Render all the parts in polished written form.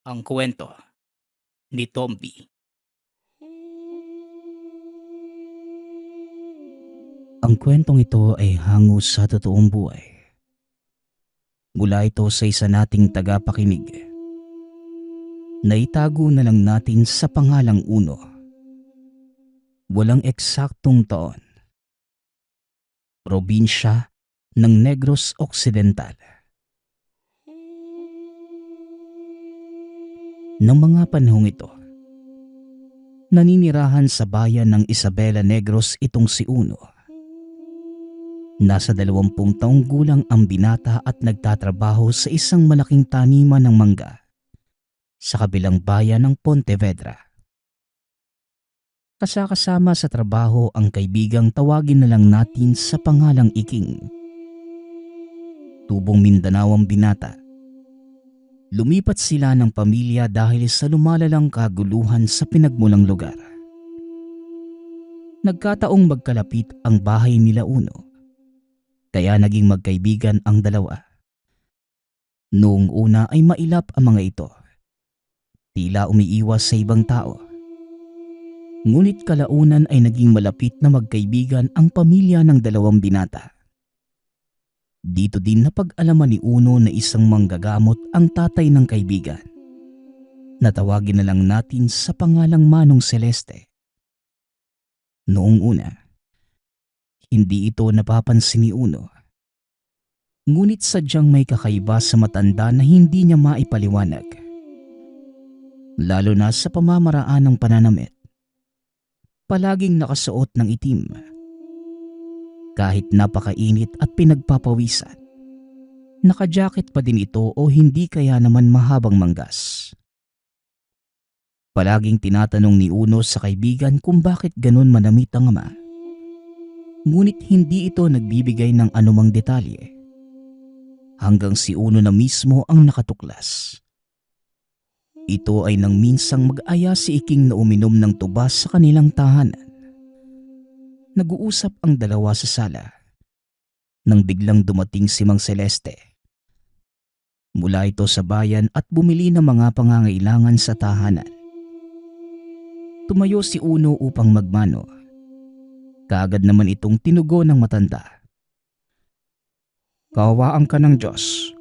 Ang kwento ni Tomby. Ang kwentong ito ay hango sa totoong buhay. Mula ito sa isa nating tagapakinig. Naitago na lang natin sa pangalang Uno. Walang eksaktong taon. Probinsya ng Negros Occidental. Nang mga panahong ito, naninirahan sa bayan ng Isabela Negros itong si Uno. Nasa 20 taong gulang ang binata at nagtatrabaho sa isang malaking taniman ng mangga sa kabilang bayan ng Pontevedra. Kasakasama sa trabaho ang kaibigang tawagin na lang natin sa pangalang Iking. Tubong Mindanao ang binata. Lumipat sila ng pamilya dahil sa lumalalang kaguluhan sa pinagmulang lugar. Nagkataong magkalapit ang bahay nila Uno, kaya naging magkaibigan ang dalawa. Noong una ay mailap ang mga ito. Tila umiiwas sa ibang tao. Ngunit kalaunan ay naging malapit na magkaibigan ang pamilya ng dalawang binata. Dito din napag-alaman ni Uno na isang manggagamot ang tatay ng kaibigan. Natawagin na lang natin sa pangalang Manong Celeste. Noong una, hindi ito napapansin ni Uno. Ngunit sadyang may kakaiba sa matanda na hindi niya maipaliwanag. Lalo na sa pamamaraan ng pananamit. Palaging nakasuot ng itim. Kahit napakainit at pinagpapawisan, naka-jacket pa din ito o hindi kaya naman mahabang manggas. Palaging tinatanong ni Uno sa kaibigan kung bakit ganun manamit ang ama. Ngunit hindi ito nagbibigay ng anumang detalye. Hanggang si Uno na mismo ang nakatuklas. Ito ay nang minsang mag-aya si Iking na uminom ng tuba sa kanilang tahanan. Nag-uusap ang dalawa sa sala nang biglang dumating si Mang Celeste. Mula ito sa bayan at bumili ng mga pangangailangan sa tahanan. Tumayo si Uno upang magmano. Kaagad naman itong tinugo ng matanda. Kaawaan ka ng Diyos.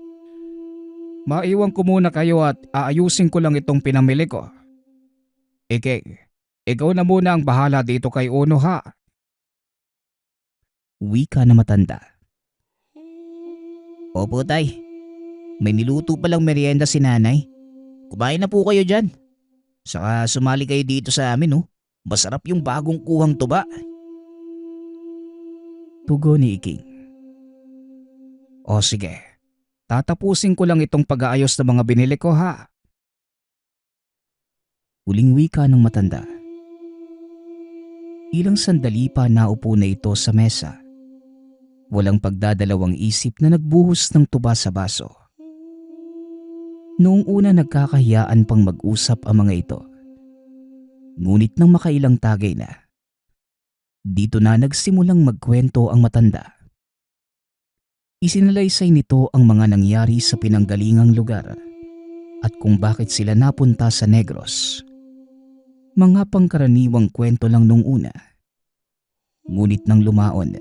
Maiwan ko muna kayo at aayusin ko lang itong pinamili ko. Iking, ikaw na muna ang bahala dito kay Uno ha. Wika na matanda. Opo tay, may niluto palang merienda si nanay. Kumain na po kayo dyan. Saka sumali kayo dito sa amin oh. Masarap yung bagong kuhang tuba. Tugo ni Iking. O sige, tatapusin ko lang itong pag-aayos ng mga binili ko ha. Huling wika ng matanda. Ilang sandali pa naupo na ito sa mesa. Walang pagdadalawang isip na nagbuhos ng tuba sa baso. Noong una nagkakahiyaan pang mag-usap ang mga ito. Ngunit nang makailang tagay na, dito na nagsimulang magkwento ang matanda. Isinalaysay nito ang mga nangyari sa pinanggalingang lugar at kung bakit sila napunta sa Negros. Mga pangkaraniwang kwento lang nung una. Ngunit nang lumaon,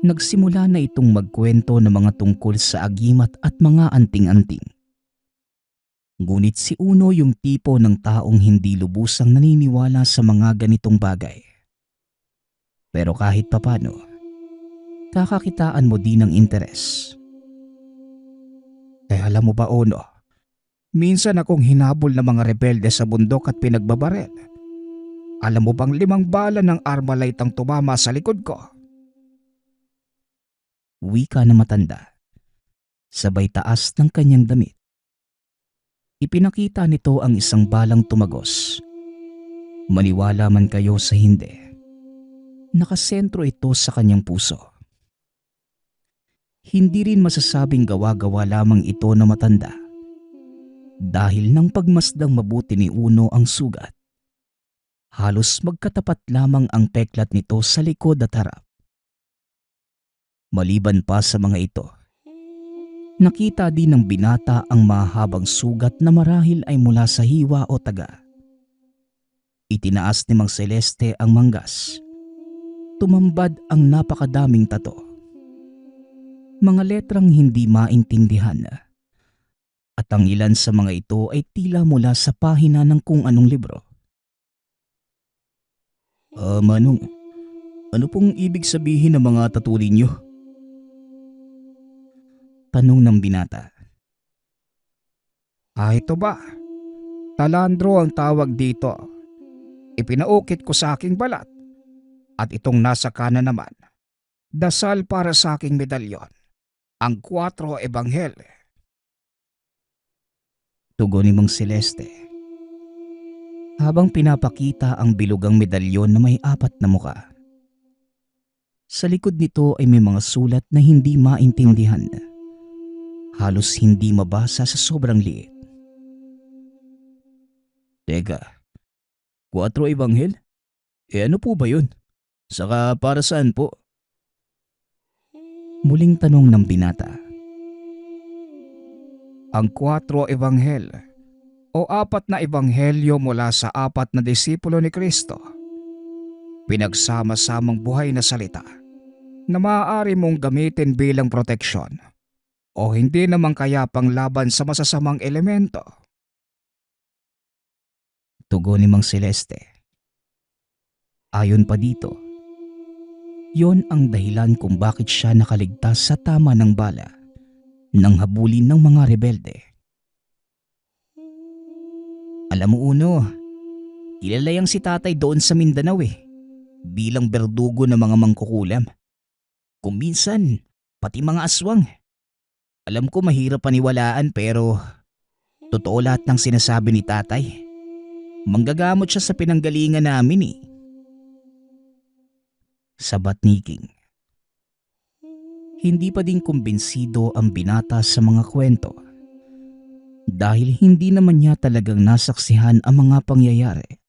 nagsimula na itong magkwento ng mga tungkol sa agimat at mga anting-anting. Ngunit si Uno yung tipo ng taong hindi lubusang naniniwala sa mga ganitong bagay. Pero kahit papano, kakakitaan mo din ng interes. Alam mo ba Uno, minsan akong hinabol ng mga rebelde sa bundok at pinagbabarel. Alam mo bang 5 bala ng Armalite ang tumama sa likod ko? Wika na matanda. Sabay taas ng kanyang damit. Ipinakita nito ang isang balang tumagos. Maniwala man kayo sa hindi, nakasentro ito sa kanyang puso. Hindi rin masasabing gawa-gawa lamang ito na matanda. Dahil nang pagmasdang mabuti ni Uno ang sugat, halos magkatapat lamang ang peklat nito sa likod at harap. Maliban pa sa mga ito, Nakita din ng binata ang mahabang sugat na marahil ay mula sa hiwa o taga. Itinaas ni Mang Celeste ang manggas. Tumambad ang napakadaming tato. Mga letrang hindi maintindihan. At ang ilan sa mga ito ay tila mula sa pahina ng kung anong libro. Manong, ano pong ibig sabihin ng mga tattoo ninyo? Tanong ng binata. Ito ba? Talandro ang tawag dito. Ipinaukit ko sa aking balat. At itong nasa kanan naman, dasal para sa aking medalyon. Ang 4 Ebanghel. Tugon ni Mang Celeste. Habang pinapakita ang bilugang medalyon na may 4 na muka. Sa likod nito ay may mga sulat na hindi maintindihan. Halos hindi mabasa sa sobrang liit. Teka, 4 Ebanghel? Ano po ba yun? Saka para saan po? Muling tanong ng binata. Ang 4 Ebanghel o 4 na ebanghelyo mula sa 4 na disipulo ni Kristo. Pinagsama-samang buhay na salita na maaari mong gamitin bilang proteksyon o hindi naman kaya panglaban sa masasamang elemento. Tugon ni Mang Celeste. Ayon pa dito, yon ang dahilan kung bakit siya nakaligtas sa tama ng bala nang habulin ng mga rebelde. Alam mo Uno, kilala yang si tatay doon sa Mindanao bilang berdugo ng mga mangkukulam. Kung minsan, pati mga aswang. Alam ko mahirap paniwalaan pero totoo lahat ng sinasabi ni tatay. Manggagamot siya sa pinanggalingan namin Sabat ni King. Hindi pa din kumbinsido ang binata sa mga kwento dahil hindi naman niya talagang nasaksihan ang mga pangyayari.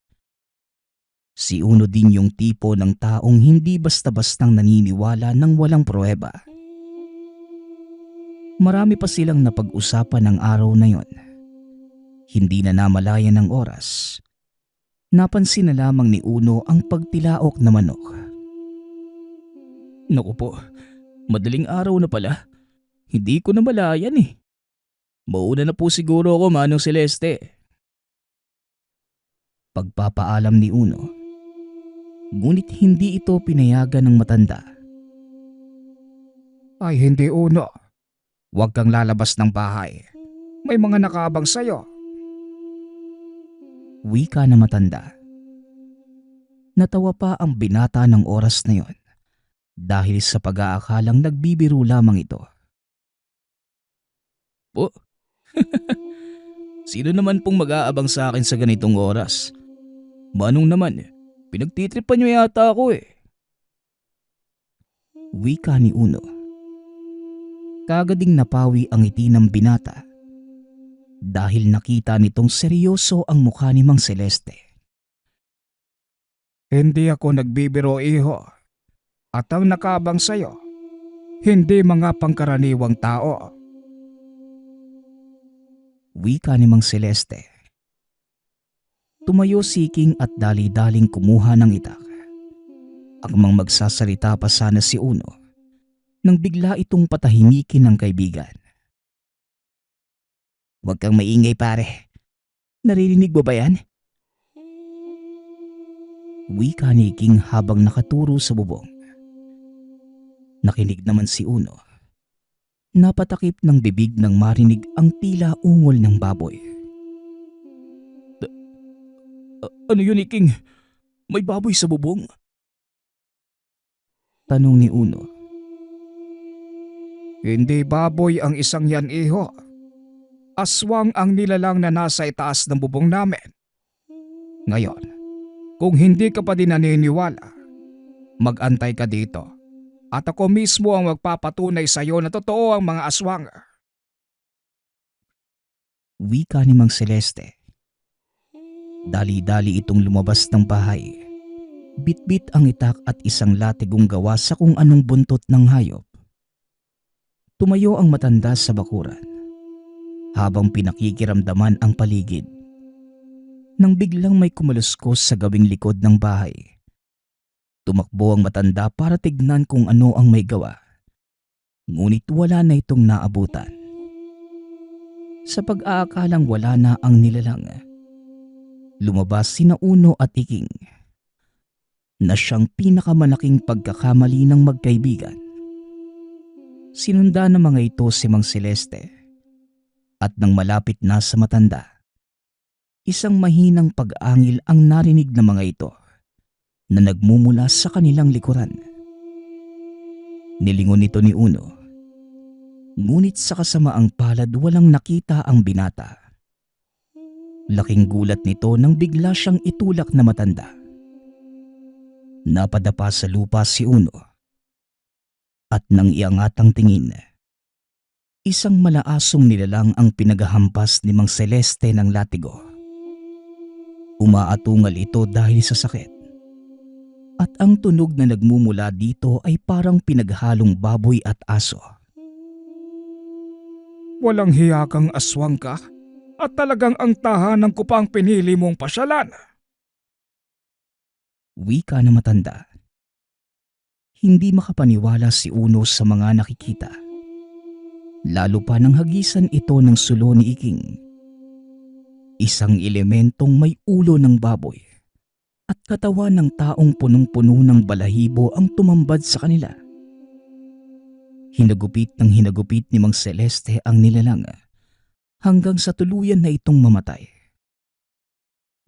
Si Uno din yung tipo ng taong hindi basta-bastang naniniwala ng walang pruweba. Marami pa silang napag-usapan ng araw na yon. Hindi na namalayan ng oras. Napansin na lamang ni Uno ang pagtilaok na manok. Naku po, madaling araw na pala. Hindi ko na malayan Mauna na po siguro ako, Manong Celeste. Pagpapaalam ni Uno. Ngunit hindi ito pinayagan ng matanda. Ay hindi Uno. Huwag kang lalabas ng bahay. May mga nakaabang sayo. Wika na matanda. Natawa pa ang binata ng oras na yon dahil sa pag-aakalang nagbibiro lamang ito. Po? Sino naman pong mag-aabang sa akin sa ganitong oras? Manong naman, pinagtitripan niyo yata ako Wika ni Uno. Kagading napawi ang ngiti ng binata dahil nakita nitong seryoso ang mukha ni Mang Celeste. Hindi ako nagbibiro iho. At ang nakaabang sayo, hindi mga pangkaraniwang tao. Wika ni Mang Celeste. Tumayo si King at dali-daling kumuha ng itak. Akmang magsasalita pa sana si Uno nang bigla itong patahimikin ng kaibigan. Huwag kang maingay pare. Naririnig mo ba yan? Wika ni King habang nakaturo sa bubong. Nakinig naman si Uno. Napatakip ng bibig nang marinig ang tila ungol ng baboy. Ano yun King? May baboy sa bubong? Tanong ni Uno. Hindi baboy ang isang yan iho. Aswang ang nilalang na nasa itaas ng bubong namin. Ngayon, kung hindi ka pa din naniniwala, mag-antay ka dito. At ako mismo ang magpapatunay sa iyo na totoo ang mga aswang. Wika ni Mang Celeste. Dali-dali itong lumabas ng bahay. Bit-bit ang itak at isang latigong gawa sa kung anong buntot ng hayop. Tumayo ang matanda sa bakuran habang pinakikiramdaman ang paligid. Nang biglang may kumuluskos sa gawing likod ng bahay. Tumakbo ang matanda para tignan kung ano ang may gawa. Ngunit wala na itong naabutan. Sa pag-aakalang wala na ang nilalang, lumabas sina Uno at Iking na siyang pinakamalaking pagkakamali ng magkaibigan. Sinunda ng mga ito si Mang Celeste at nang malapit na sa matanda, isang mahinang pag-angil ang narinig ng mga ito na nagmumula sa kanilang likuran. Nilingon ito ni Uno, ngunit sa kasamaang palad walang nakita ang binata. Laking gulat nito nang bigla siyang itulak na matanda. Napadapa sa lupa si Uno at nang iangat ang tingin, isang malaasong nilalang ang pinaghahampas ni Mang Celeste ng latigo. Umaatungal ito dahil sa sakit. At ang tunog na nagmumula dito ay parang pinaghalong baboy at aso. Walang hiya kang aswang ka at talagang ang tahanan ko pa ang pinili mong pasyalan. Wika na matanda. Hindi makapaniwala si Uno sa mga nakikita. Lalo pa nang hagisan ito ng sulo ni Iking. Isang elementong may ulo ng baboy at katawan ng taong punong-puno ng balahibo ang tumambad sa kanila. Hinagupit ni Mang Celeste ang nilalang hanggang sa tuluyan na itong mamatay.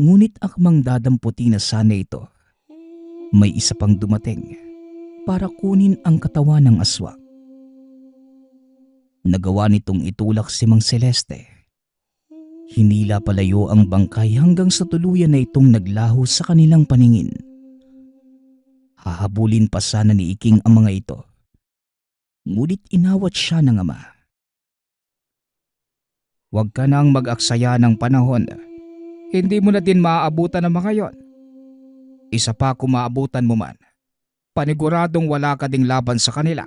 Ngunit akmang dadamputi na sana ito, may isa pang dumating para kunin ang katawan ng aswang. Nagawa nitong itulak si Mang Celeste. Hinila palayo ang bangkay hanggang sa tuluyan na itong naglaho sa kanilang paningin. Hahabulin pa sana ni Iking ang mga ito. Ngunit inawat siya ng ama. Huwag ka nang mag-aksaya ng panahon. Hindi mo na din maaabutan ang mga yon. Isa pa kung maabutan mo man, paniguradong wala ka ding laban sa kanila.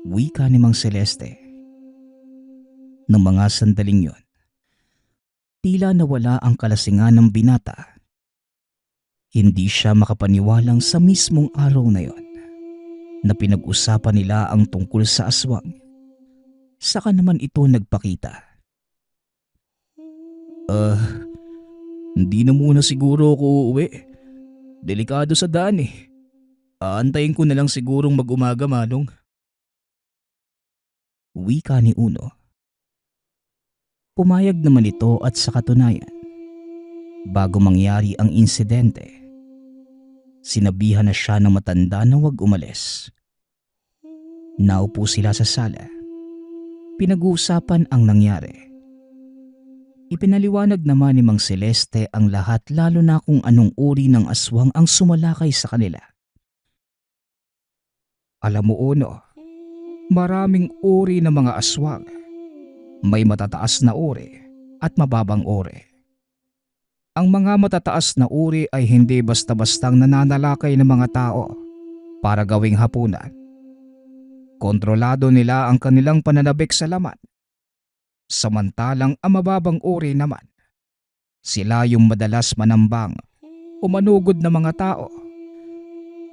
Wika ni Mang Celeste. Nang mga sandaling yon, tila nawala ang kalasingan ng binata. Hindi siya makapaniwalang sa mismong araw na yon na pinag-usapan nila ang tungkol sa aswang. Saka naman ito nagpakita. Hindi na muna siguro ako uuwi. Delikado sa daan eh. Aantayin ko na lang sigurong mag-umaga, Manong. Wika ni Uno. Pumayag naman ito at sa katunayan, bago mangyari ang insidente, sinabihan na siya ng matanda na huwag umalis. Naupo sila sa sala. Pinag-uusapan ang nangyari. Ipinaliwanag naman ni Mang Celeste ang lahat, lalo na kung anong uri ng aswang ang sumalakay sa kanila. Alam mo, Uno, maraming uri ng mga aswang. May matataas na uri at mababang uri. Ang mga matataas na uri ay hindi basta-bastang nananalakay ng mga tao para gawing hapunan. Kontrolado nila ang kanilang pananabik sa laman. Samantalang ang mababang uri naman, sila yung madalas manambang o manugod na mga tao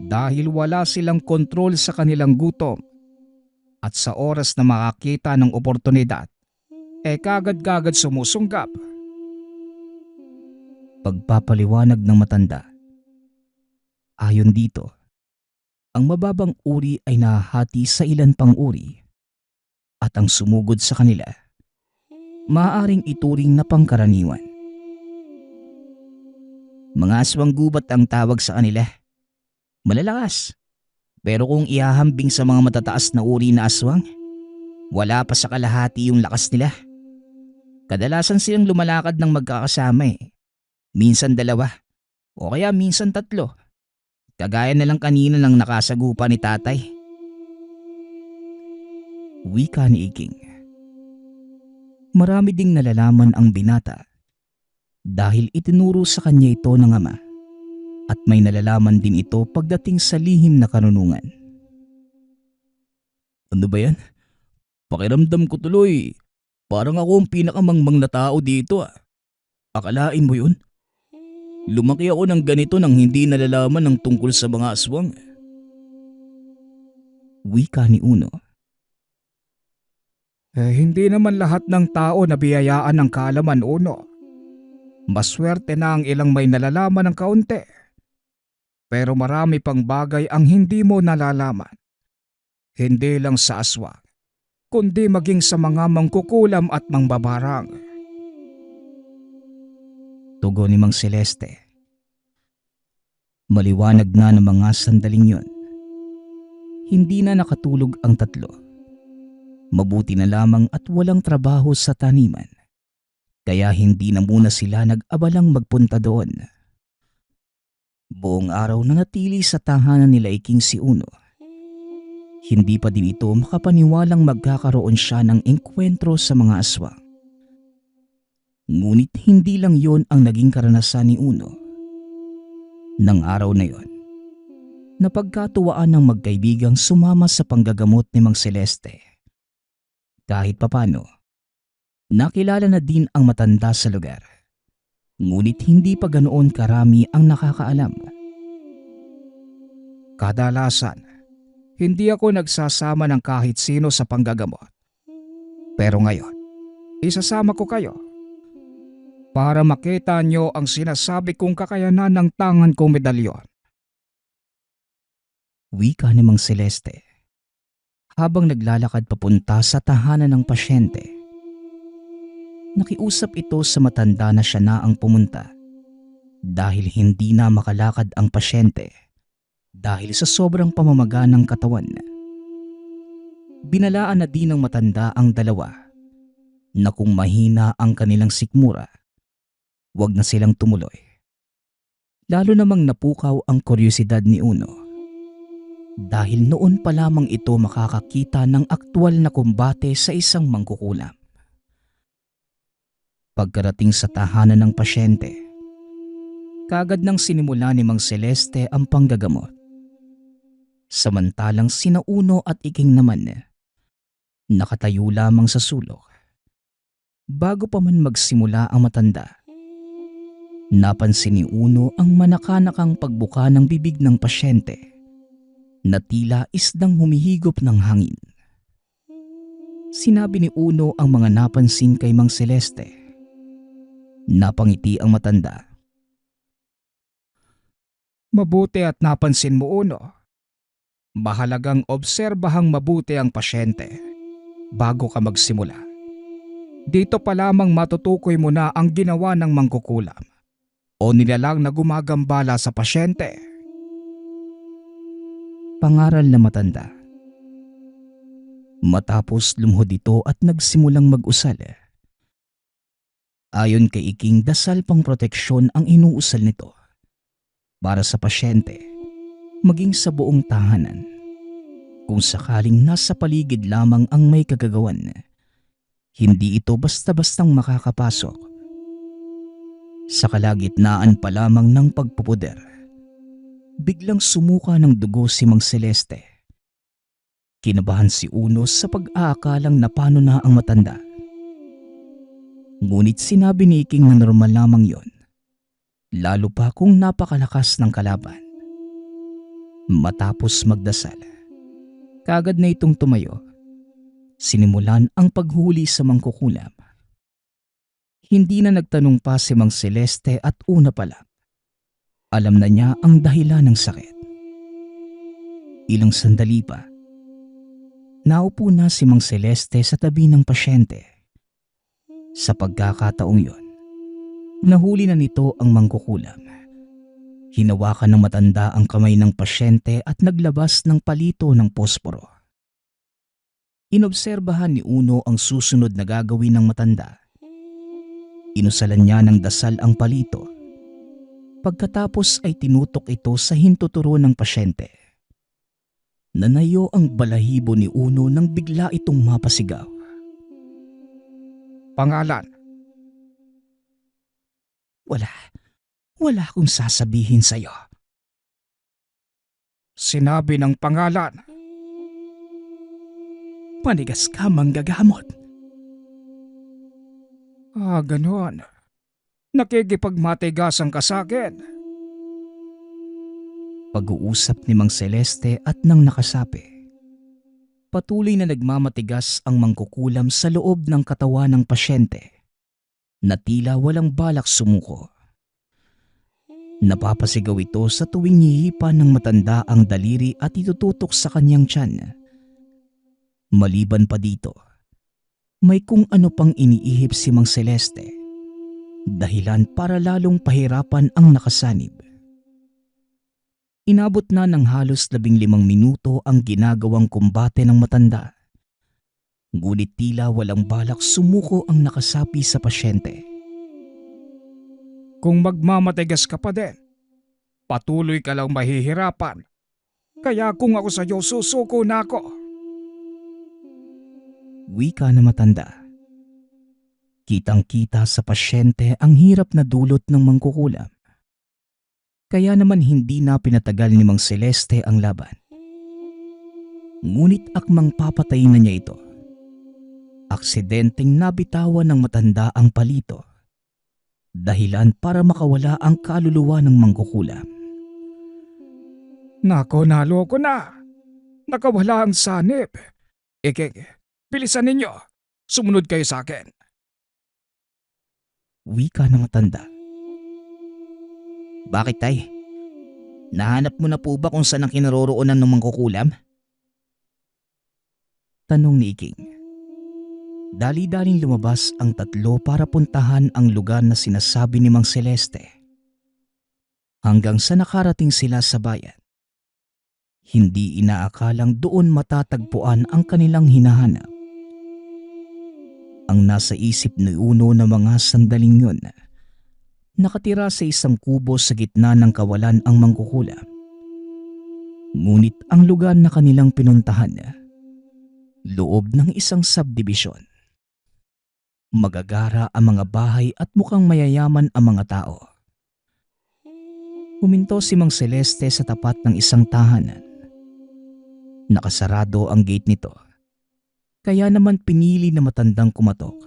dahil wala silang kontrol sa kanilang gutom at sa oras na makakita ng oportunidad, kagad-kagad sumusunggab. Pagpapaliwanag ng matanda. Ayon dito, ang mababang uri ay nahahati sa ilan pang uri at ang sumugod sa kanila, maaaring ituring na pangkaraniwan. Mga aswang gubat ang tawag sa kanila. Malalakas. Pero kung ihahambing sa mga matataas na uri na aswang, wala pa sa kalahati yung lakas nila. Kadalasan silang lumalakad ng magkakasama eh. Minsan dalawa o kaya minsan tatlo. Kagaya na lang kanina ng nakasagupa ni tatay. Wika ni Iking. Marami ding nalalaman ang binata dahil itinuro sa kanya ito ng ama at may nalalaman din ito pagdating sa lihim na karunungan. Ano ba yan? Pakiramdam ko tuloy. Parang ako ang pinakamangmang na tao dito ah. Akalain mo yun? Lumaki ako ng ganito nang hindi nalalaman ng tungkol sa mga aswang. Wika ni Uno. Hindi naman lahat ng tao nabiyayaan ng kaalaman, Uno. Maswerte na ang ilang may nalalaman ng kaunti. Pero marami pang bagay ang hindi mo nalalaman. Hindi lang sa aswang, kundi maging sa mga mangkukulam at mangbabarang. Tugon ni Mang Celeste. Maliwanag na ng mga sandaling yon. Hindi na nakatulog ang tatlo. Mabuti na lamang at walang trabaho sa taniman. Kaya hindi na muna sila nag-abalang magpunta doon. Buong araw na natili sa tahanan nila iking si Uno. Hindi pa din ito makapaniwalang magkakaroon siya ng engkwentro sa mga aswang. Ngunit hindi lang yon ang naging karanasan ni Uno. Nang araw na yon, napagkatuwaan ng magkaibigang sumama sa panggagamot ni Mang Celeste. Kahit papano, nakilala na din ang matanda sa lugar. Ngunit hindi pa ganoon karami ang nakakaalam. Kadalasan, hindi ako nagsasama ng kahit sino sa panggagamot. Pero ngayon, isasama ko kayo para makita nyo ang sinasabi kong kakayanan ng tangan kong medalyon. Wika ni Mang Celeste. Habang naglalakad papunta sa tahanan ng pasyente, nakiusap ito sa matanda na siya na ang pumunta dahil hindi na makalakad ang pasyente dahil sa sobrang pamamaga ng katawan. Binalaan na din ng matanda ang dalawa na kung mahina ang kanilang sikmura, wag na silang tumuloy. Lalo namang napukaw ang kuryosidad ni Uno. Dahil noon pa lamang ito makakakita ng aktwal na kumbate sa isang mangkukulam. Pagkarating sa tahanan ng pasyente, kaagad nang sinimula ni Mang Celeste ang panggagamot. Samantalang sina Uno at Iking naman, nakatayo lamang sa sulok. Bago pa man magsimula ang matanda, napansin ni Uno ang manakanakang pagbuka ng bibig ng pasyente na tila isdang humihigop ng hangin. Sinabi ni Uno ang mga napansin kay Mang Celeste. Napangiti ang matanda. Mabuti at napansin mo, Uno. Mahalagang obserbahang mabuti ang pasyente bago ka magsimula. Dito pa lamang matutukoy mo na ang ginawa ng mangkukulam o nilalang na gumagambala sa pasyente. Pangaral na matanda. Matapos lumuhod ito at nagsimulang mag-usal. Ayon kay Iking, dasal pang proteksyon ang inuusal nito para sa pasyente, maging sa buong tahanan. Kung sakaling nasa paligid lamang ang may kagagawan, hindi ito basta-bastang makakapasok. Sa kalagitnaan pa lamang ng pagpupuder, biglang sumuka ng dugo si Mang Celeste. Kinabahan si Uno sa pag-aakalang napano na ang matanda. Ngunit sinabi ni Iking na normal lamang yon, lalo pa kung napakalakas ng kalaban. Matapos magdasal, kaagad na itong tumayo. Sinimulan ang paghuli sa mangkukulam. Hindi na nagtanong pa si Mang Celeste at una pa lang, alam na niya ang dahilan ng sakit. Ilang sandali pa, naupo na si Mang Celeste sa tabi ng pasyente. Sa pagkakataong yon, nahuli na nito ang mangkukulam. Hinawakan ng matanda ang kamay ng pasyente at naglabas ng palito ng posporo. Inobserbahan ni Uno ang susunod na gagawin ng matanda. Inusalan niya ng dasal ang palito. Pagkatapos ay tinutok ito sa hintuturo ng pasyente. Nanayo ang balahibo ni Uno nang bigla itong mapasigaw. Pangalan? Wala akong sasabihin sa'yo. Sinabi ng pangalan. Manigas ka manggagamot. Ganon. Nakikipagmatigasan ka sa akin. Pag-uusap ni Mang Celeste at ng nakasapi. Patuloy na nagmamatigas ang mangkukulam sa loob ng katawan ng pasyente na tila walang balak sumuko. Napapasigaw ito sa tuwing hihipa ng matanda ang daliri at itututok sa kanyang tiyan. Maliban pa dito, may kung ano pang iniihip si Mang Celeste, dahilan para lalong pahirapan ang nakasanib. Inabot na ng halos 15 minuto ang ginagawang kumbate ng matanda. Ngunit tila walang balak sumuko ang nakasapi sa pasyente. Kung magmamatigas ka pa din, patuloy ka lang mahihirapan. Kaya kung ako sa'yo, susuko na ako. Wika na matanda. Kitang-kita sa pasyente ang hirap na dulot ng mangkukulam. Kaya naman hindi na pinatagal ni Mang Celeste ang laban. Ngunit akmang papatayin na niya ito. Aksidenteng nabitawan ng matanda ang palito. Dahilan para makawala ang kaluluwa ng mangkukulam. Nako, naloko na. Nakawala ang sanib. Bilisan ninyo. Sumunod kayo sa akin. Wika ng matanda. Bakit tay? Nahanap mo na po ba kung saan ang kinaroroonan ng mangkukulam? Tanong ni Iking. Dali-daling lumabas ang tatlo para puntahan ang lugar na sinasabi ni Mang Celeste. Hanggang sa nakarating sila sa bayan. Hindi inaakalang doon matatagpuan ang kanilang hinahanap. Ang nasa isip ni Uno na mga sandaling yun, nakatira sa isang kubo sa gitna ng kawalan ang mangkukulam. Ngunit ang lugar na kanilang pinuntahan, loob ng isang subdivision. Magagara ang mga bahay at mukhang mayayaman ang mga tao. Huminto si Mang Celeste sa tapat ng isang tahanan. Nakasarado ang gate nito. Kaya naman pinili na matandang kumatok.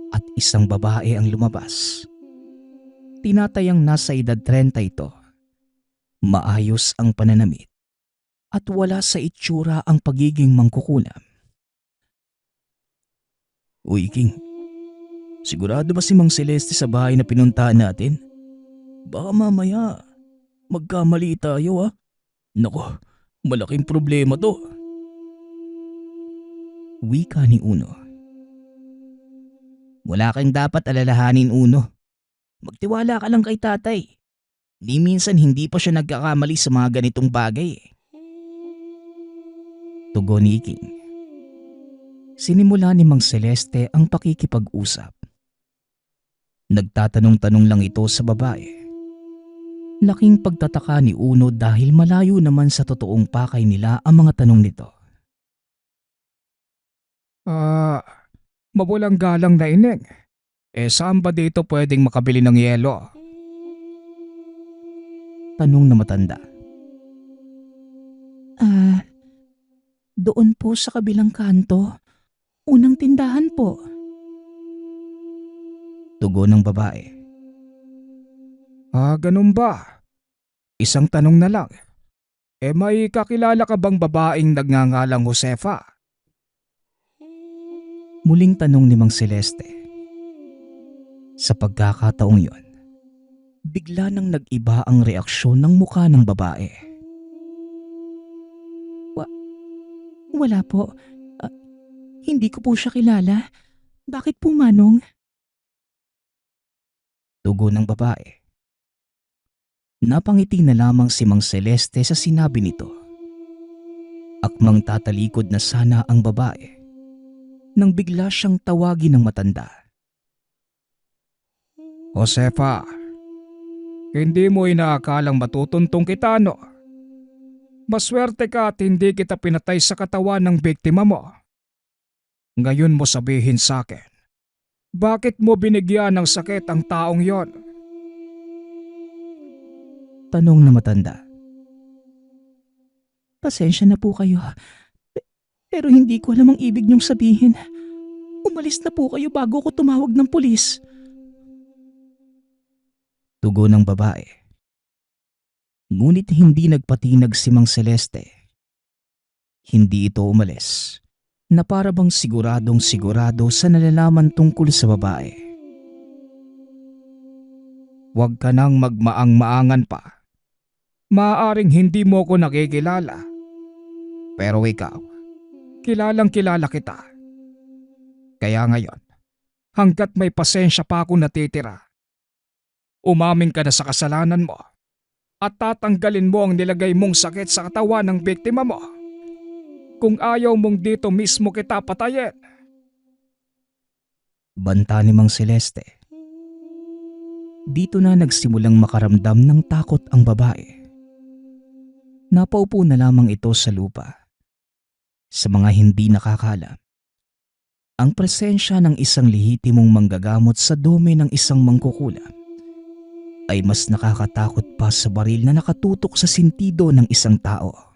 At isang babae ang lumabas. Tinatayang nasa edad 30 ito. Maayos ang pananamit. At wala sa itsura ang pagiging mangkukulam. Uy, King. Sigurado ba si Mang Celeste sa bahay na pinuntahan natin? Baka mamaya magkamali tayo, ha? Nako, malaking problema to. Wika ni Uno. Wala kang dapat alalahanin, Uno. Magtiwala ka lang kay tatay. Ni minsan hindi pa siya nagkakamali sa mga ganitong bagay. Tugon ni Iking. Sinimula ni Mang Celeste ang pakikipag-usap. Nagtatanong-tanong lang ito sa babae. Laking pagtataka ni Uno dahil malayo naman sa totoong pakay nila ang mga tanong nito. Mawalang galang na ining. Saan ba dito pwedeng makabili ng yelo? Tanong na matanda. Doon po sa kabilang kanto. Unang tindahan po. Tugon ng babae. Ganun ba? Isang tanong na lang. May kakilala ka bang babaeng nagngangalang Josefa? Muling tanong ni Mang Celeste. Sa pagkakataong yon, bigla nang nag-iba ang reaksyon ng mukha ng babae. Wala po. Hindi ko po siya kilala. Bakit po, Manong? Tugon ng babae. Napangiti na lamang si Mang Celeste sa sinabi nito. Akmang tatalikod na sana ang babae nang bigla siyang tawagin ng matanda. Josefa, hindi mo inaakalang matutuntong kita, no? Maswerte ka at hindi kita pinatay sa katawan ng biktima mo. Ngayon mo sabihin sa akin, bakit mo binigyan ng sakit ang taong yon? Tanong na matanda. Pasensya na po kayo. Pero hindi ko alam ang ibig niyong sabihin. Umalis na po kayo bago ko tumawag ng pulis. Tugon ng babae. Ngunit hindi nagpatinag si Mang Celeste. Hindi ito umalis, na para bang siguradong sigurado sa nalalaman tungkol sa babae. Huwag ka nang magmaang-maangan pa. Maaaring hindi mo ko nakikilala. Pero ikaw, kilalang kilala kita. Kaya ngayon, hanggat may pasensya pa ako natitira, umamin ka na sa kasalanan mo at tatanggalin mo ang nilagay mong sakit sa katawan ng biktima mo. Kung ayaw mong dito mismo kita patayin. Banta ni Mang Celeste. Dito na nagsimulang makaramdam ng takot ang babae. Napaupo na lamang ito sa lupa. Sa mga hindi nakakaalam, ang presensya ng isang lehitimong manggagamot sa dome ng isang mangkukulam ay mas nakakatakot pa sa baril na nakatutok sa sentido ng isang tao.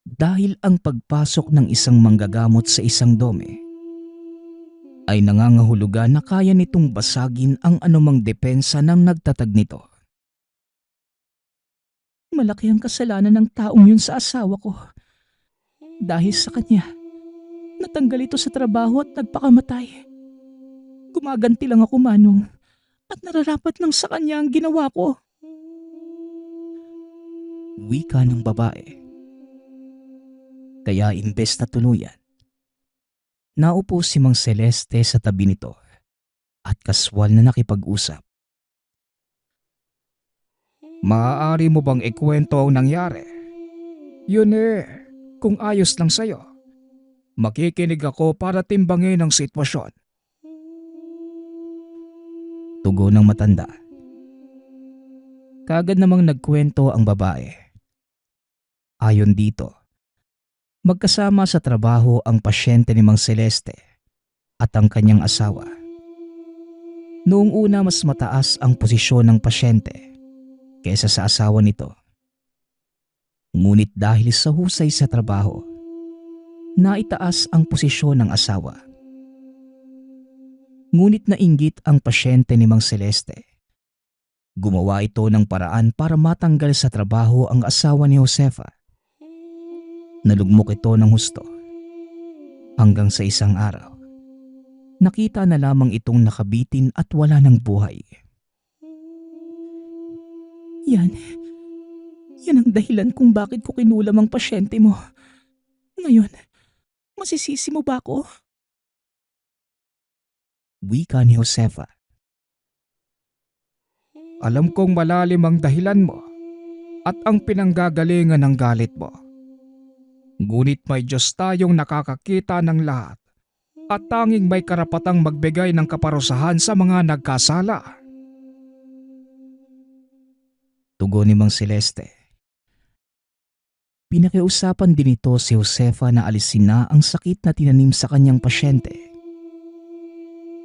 Dahil ang pagpasok ng isang manggagamot sa isang dome ay nangangahulugan na kaya nitong basagin ang anumang depensa ng nagtatag nito. Malaki ang kasalanan ng taong yun sa asawa ko. Dahil sa kanya, natanggal ito sa trabaho at nagpakamatay. Gumaganti lang ako, Manong, at nararapat lang sa kanya ang ginawa ko. Wika ng babae. Kaya imbes na tuluyan, naupo si Mang Celeste sa tabi nito at kaswal na nakipag-usap. Maaari mo bang ikwento ang nangyari? Yun kung ayos lang sa'yo. Makikinig ako para timbangin ang sitwasyon. Tugon ng matanda. Kaagad namang nagkwento ang babae. Ayon dito, magkasama sa trabaho ang pasyente ni Mang Celeste at ang kanyang asawa. Noong una mas mataas ang posisyon ng pasyente kaysa sa asawa nito. Ngunit dahil sa husay sa trabaho, naitaas ang posisyon ng asawa. Ngunit nainggit ang pasyente ni Mang Celeste. Gumawa ito ng paraan para matanggal sa trabaho ang asawa ni Josefa. Nalugmok ito ng husto. Hanggang sa isang araw, nakita na lamang itong nakabitin at wala ng buhay. Yan ang dahilan kung bakit ko kinulam ang pasyente mo. Ngayon, masisisi mo ba ako? Wika ni Josefa. Alam kong malalim ang dahilan mo at ang pinanggagalingan ng galit mo. Ngunit may Diyos tayong nakakakita ng lahat at tanging may karapatang magbigay ng kaparusahan sa mga nagkasala. Tugon ni Mang Celeste. Pinakiusapan din ito si Josefa na alisin na ang sakit na tinanim sa kanyang pasyente.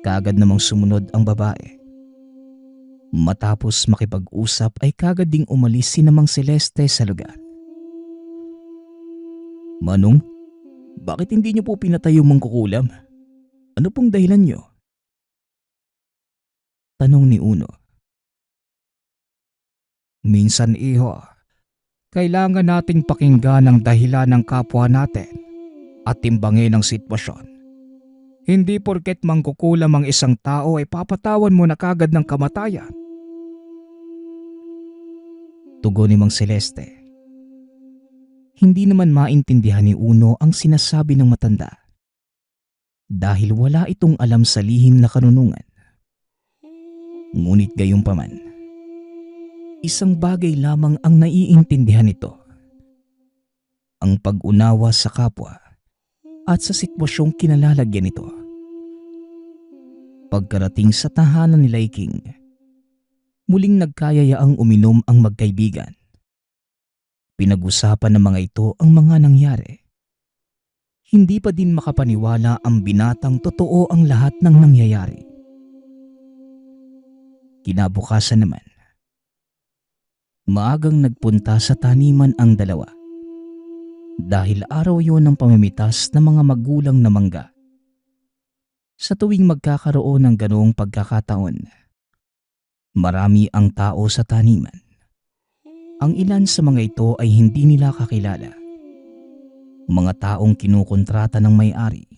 Kaagad namang sumunod ang babae. Matapos makipag-usap ay kaagad ding umalis si Mang Celeste sa lugar. Manong, bakit hindi niyo po pinatay yung mangkukulam? Ano pong dahilan niyo? Tanong ni Uno. Minsan kailangan nating pakinggan ang dahilan ng kapwa natin at timbangin ang sitwasyon. Hindi porket mangkukulam ang isang tao ay papatawan mo na kagad ng kamatayan. Tugon ni Mang Celeste. Hindi naman maintindihan ni Uno ang sinasabi ng matanda dahil wala itong alam sa lihim na kanunungan. Ngunit gayunpaman, isang bagay lamang ang naiintindihan nito. Ang pag-unawa sa kapwa at sa sitwasyong kinalalagyan nito. Pagkarating sa tahanan ni King, muling nagkayayaang uminom ang magkaibigan. Pinag-usapan ng mga ito ang mga nangyari. Hindi pa din makapaniwala ang binatang totoo ang lahat ng nangyayari. Kinabukasan naman, maagang nagpunta sa taniman ang dalawa. dahil araw yon ng pamimitas ng mga magulang na mangga. Sa tuwing magkakaroon ng ganoong pagkakataon, marami ang tao sa taniman. Ang ilan sa mga ito ay hindi nila kakilala. Mga taong kinukontrata ng may-ari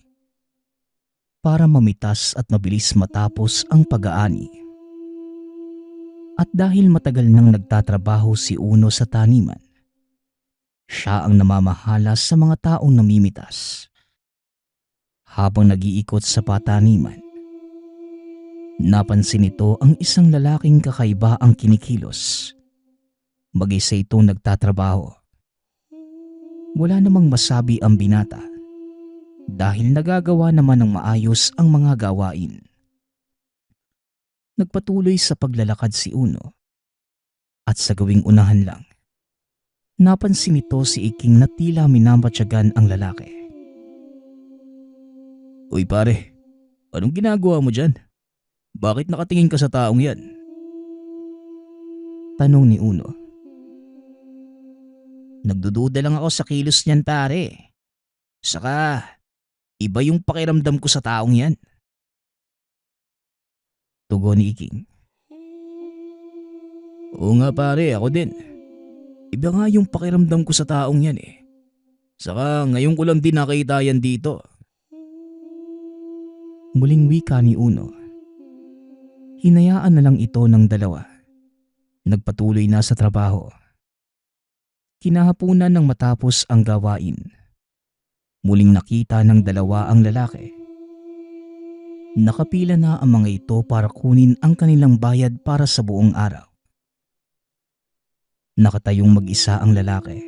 para mamitas at mabilis matapos ang pag-aani. At dahil matagal nang nagtatrabaho si Uno sa taniman, siya ang namamahala sa mga taong namimitas. Habang nag-iikot sa pataniman, napansin nito ang isang lalaking kakaiba ang kinikilos. Mag-isa itong nagtatrabaho. Wala namang masabi ang binata dahil nagagawa naman ng maayos ang mga gawain. Nagpatuloy sa paglalakad si Uno at sa gawing unahan lang, napansin nito si Iking na tila minamatyagan ang lalaki. Uy pare, anong ginagawa mo dyan? Bakit nakatingin ka sa taong yan? Tanong ni Uno. Nagdududa lang ako sa kilos niyan pare. Saka, iba yung pakiramdam ko sa taong yan. Tugon ni Iking. Oo nga pare, ako din. Iba nga yung pakiramdam ko sa taong yan eh. Saka ngayon ko lang din nakita yan dito. Muling wika ni Uno. Hinayaan na lang ito ng dalawa. Nagpatuloy na sa trabaho. Kinahapunan ng matapos ang gawain. Muling nakita ng dalawa ang lalaki. Nakapila na ang mga ito para kunin ang kanilang bayad para sa buong araw. Nakatayong mag-isa ang lalaki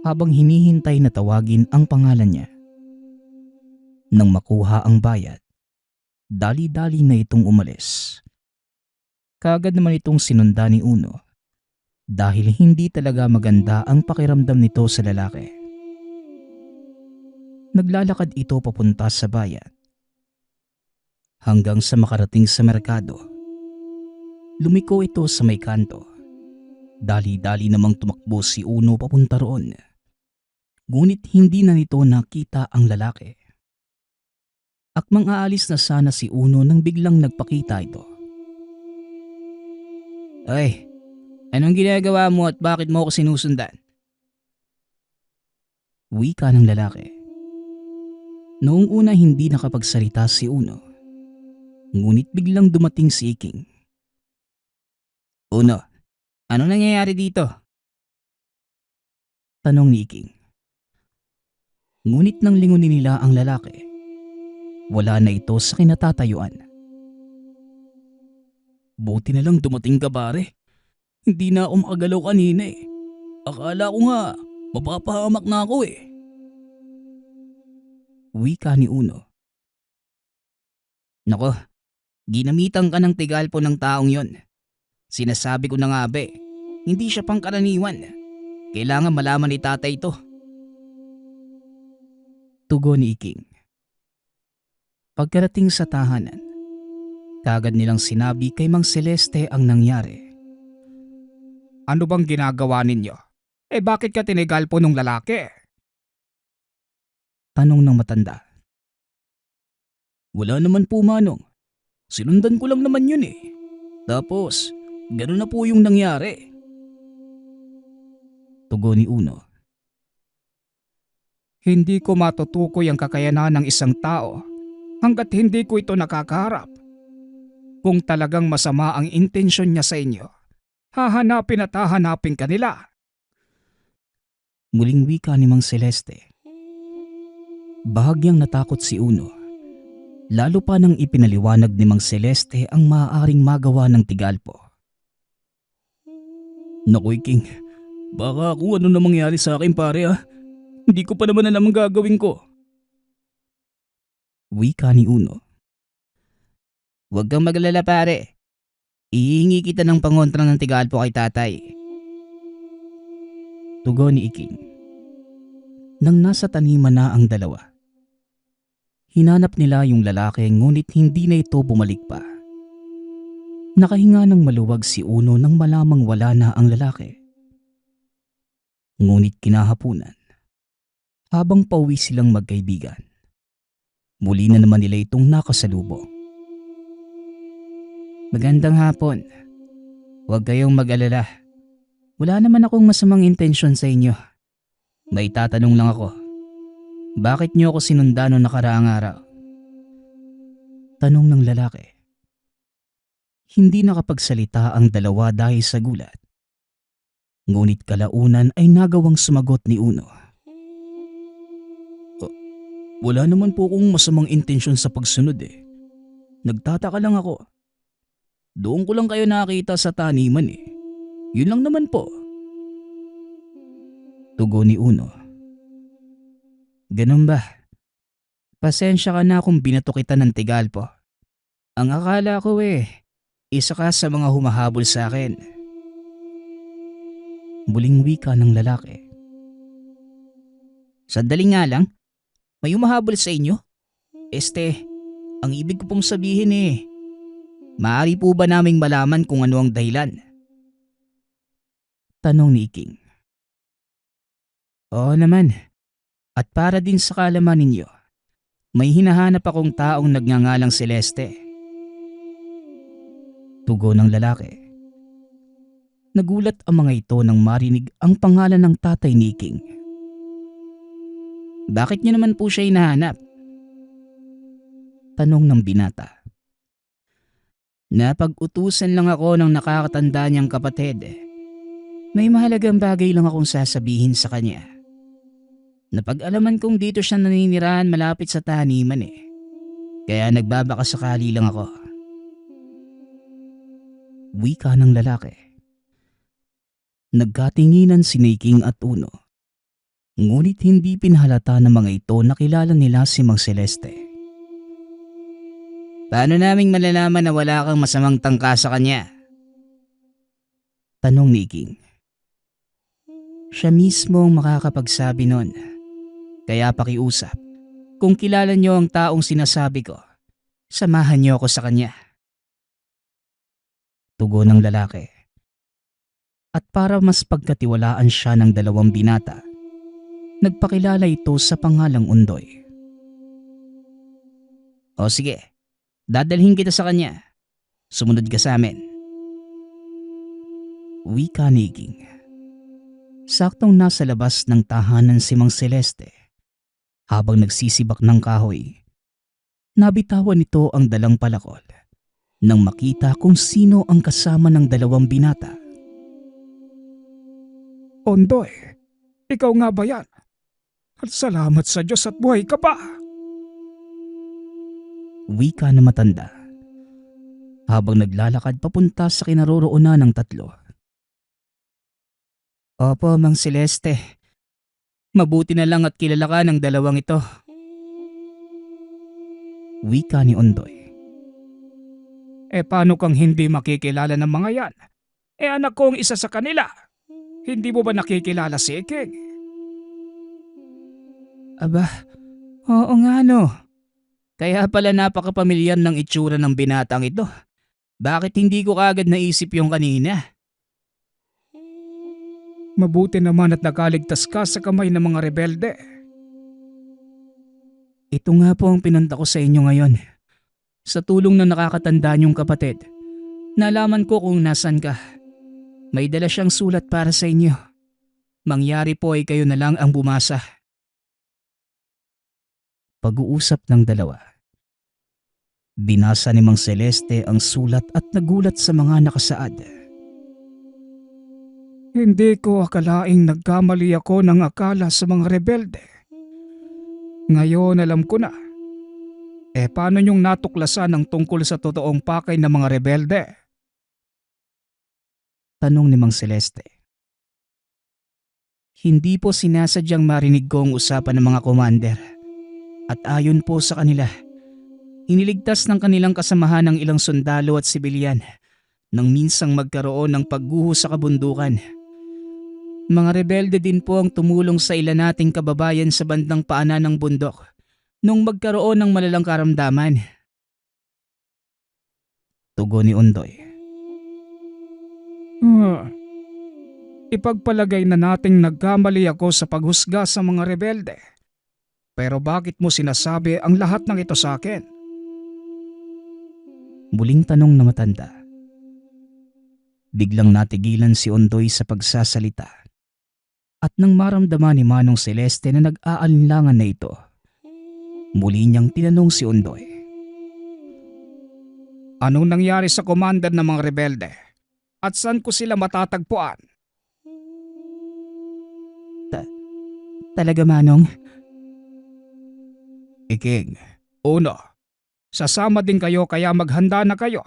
habang hinihintay na tawagin ang pangalan niya. Nang makuha ang bayad, dali-dali na itong umalis. Kaagad naman itong sinunda ni Uno dahil hindi talaga maganda ang pakiramdam nito sa lalaki. Naglalakad ito papunta sa bayan hanggang sa makarating sa merkado. Lumiko ito sa may kanto. Dali-dali namang tumakbo si Uno papunta roon. Ngunit hindi na nito nakita ang lalaki. Akmang aalis na sana si Uno nang biglang nagpakita ito. Ay, anong ginagawa mo at bakit mo ako sinusundan? Wika ng lalaki. Noong una hindi nakapagsalita si Uno. Ngunit biglang dumating si Iking. Uno, anong nangyayari dito? Tanong ni Iking. Ngunit nang lingunin nila ang lalaki, wala na ito sa kinatatayuan. Buti na lang dumating ka pare. Hindi na ako makagalaw kanina eh. Akala ko nga mapapahamak na ako eh. Wika ni Uno. Nako, ginamitan ka ng tigalpo ng taong yon. Sinasabi ko na nga be, hindi siya pangkaraniwan. Kailangan malaman ni tatay ito. Tugon ni Iking. Pagkarating sa tahanan, kaagad nilang sinabi kay Mang Celeste ang nangyari. Ano bang ginagawa ninyo? Bakit ka tinigalpo nung lalaki? Tanong ng matanda. Wala naman po manong. Sinundan ko lang naman yun eh. Tapos, gano'n na po yung nangyari. Tugon ni Uno. Hindi ko matutukoy ang kakayanan ng isang tao hanggat hindi ko ito nakakaharap. Kung talagang masama ang intensyon niya sa inyo, hahanapin at hahanapin ka nila. Muling wika ni Mang Celeste. Bahagyang natakot si Uno. Lalo pa nang ipinaliwanag ni Mang Celeste ang maaaring magawa ng tigalpo. Naku Iking, baka kung ano na mangyari sa akin pare ah. Hindi ko pa naman alam ang gagawin ko. Wika ni Uno. Huwag kang maglala pare. Ihingi kita ng pangontra ng tigalpo kay tatay. Tugon ni Iking. Nang nasa taniman na ang dalawa, hinanap nila yung lalaki ngunit hindi na ito bumalik pa. Nakahinga ng maluwag si Uno nang malamang wala na ang lalaki. Ngunit kinahapunan, Habang pauwi silang magkaibigan, muli na naman nila itong nakasalubong. Magandang hapon. Huwag kayong mag-alala. Wala naman akong masamang intensyon sa inyo. May tatanong lang ako. Bakit niyo ako sinundan noong nakaraang araw? Tanong ng lalaki. Hindi nakapagsalita ang dalawa dahil sa gulat. Ngunit kalaunan ay nagawang sumagot ni Uno. Wala naman po akong masamang intensyon sa pagsunod eh. Nagtataka lang ako. Doon ko lang kayo nakita sa taniman eh. Yun lang naman po. Tugon ni Uno. Ganun ba? Pasensya ka na kung binato kita ng tigal po. Ang akala ko isa ka sa mga humahabol sa akin. Muling wika ng lalaki. Sandali nga lang, may humahabol sa inyo? Ang ibig ko pong sabihin maaari po ba naming malaman kung ano ang dahilan? Tanong ni Iking. Oo naman, at para din sa kaalaman ninyo, may hinahanap akong taong nagngangalang Celeste. Tugon ng lalaki. Nagulat ang mga ito nang marinig ang pangalan ng tatay ni Iking. Bakit niyo naman po siya hinahanap? Tanong ng binata. Napag-utusan lang ako ng nakakatanda niyang kapatid. May mahalagang bagay lang akong sasabihin sa kanya. Napag-alaman kong dito siya naninirahan malapit sa taniman Kaya nagbabakasakali lang ako. Wika ng lalaki. Nagkatinginan si Iking at Uno. Ngunit hindi pinahalata ng mga ito na kilala nila si Mang Celeste. Paano naming malalaman na wala kang masamang tangka sa kanya? Tanong ni Iking. Siya mismo ang makakapagsabi nun. Kaya pakiusap, kung kilala niyo ang taong sinasabi ko, samahan niyo ako sa kanya. Tugon ng lalaki. At para mas pagkatiwalaan siya ng dalawang binata, nagpakilala ito sa pangalang Undoy. O sige, dadalhin kita sa kanya. Sumunod ka sa amin. Wika ni Iking. Saktong nasa labas ng tahanan si Mang Celeste. Habang nagsisibak ng kahoy, nabitawan nito ang dalang palakol nang makita kung sino ang kasama ng dalawang binata. Ondoy, ikaw nga ba yan? At salamat sa Diyos at buhay ka pa. Wika na matanda. Habang naglalakad papunta sa kinaroroonan ng tatlo. Opo, Mang Celeste. Mabuti na lang at kilala ka ng dalawang ito. Wika ni Ondoy. Paano kang hindi makikilala ng mga yan? Anak ko ang isa sa kanila. Hindi mo ba nakikilala si Iking? Aba, oo nga no. Kaya pala napakapamilyar ng itsura ng binatang ito. Bakit hindi ko kagad naisip yung kanina? Mabuti naman at nakaligtas ka sa kamay ng mga rebelde. Ito nga po ang pinunta ko sa inyo ngayon. Sa tulong ng nakakatanda niyong kapatid, nalaman ko kung nasan ka. May dala siyang sulat para sa inyo. Mangyari po ay kayo na lang ang bumasa. Pag-uusap ng dalawa. Binasa ni Mang Celeste ang sulat at nagulat sa mga nakasaad. Hindi ko akalaing nagkamali ako ng akala sa mga rebelde. Ngayon alam ko na. Paano niyong natuklasan ang tungkol sa totoong pakay ng mga rebelde? Tanong ni Mang Celeste. Hindi po sinasadyang marinig ko ang usapan ng mga commander. At ayon po sa kanila, iniligtas ng kanilang kasamahan ng ilang sundalo at sibilyan nang minsang magkaroon ng pagguho sa kabundukan. Mga rebelde din po ang tumulong sa ilan nating kababayan sa bandang paanan ng bundok nung magkaroon ng malalang karamdaman. Tugon ni Undoy. Ipagpalagay na nating nagkamali ako sa paghusga sa mga rebelde. Pero bakit mo sinasabi ang lahat ng ito sa akin? Muling tanong na matanda. Biglang natigilan si Ondoy sa pagsasalita. At nang maramdaman ni Manong Celeste na nag-aalinlangan na ito, muli niyang tinanong si Ondoy. Anong nangyari sa commander ng mga rebelde? At saan ko sila matatagpuan? Talaga, Manong? Iking, uno, sasama din kayo kaya maghanda na kayo.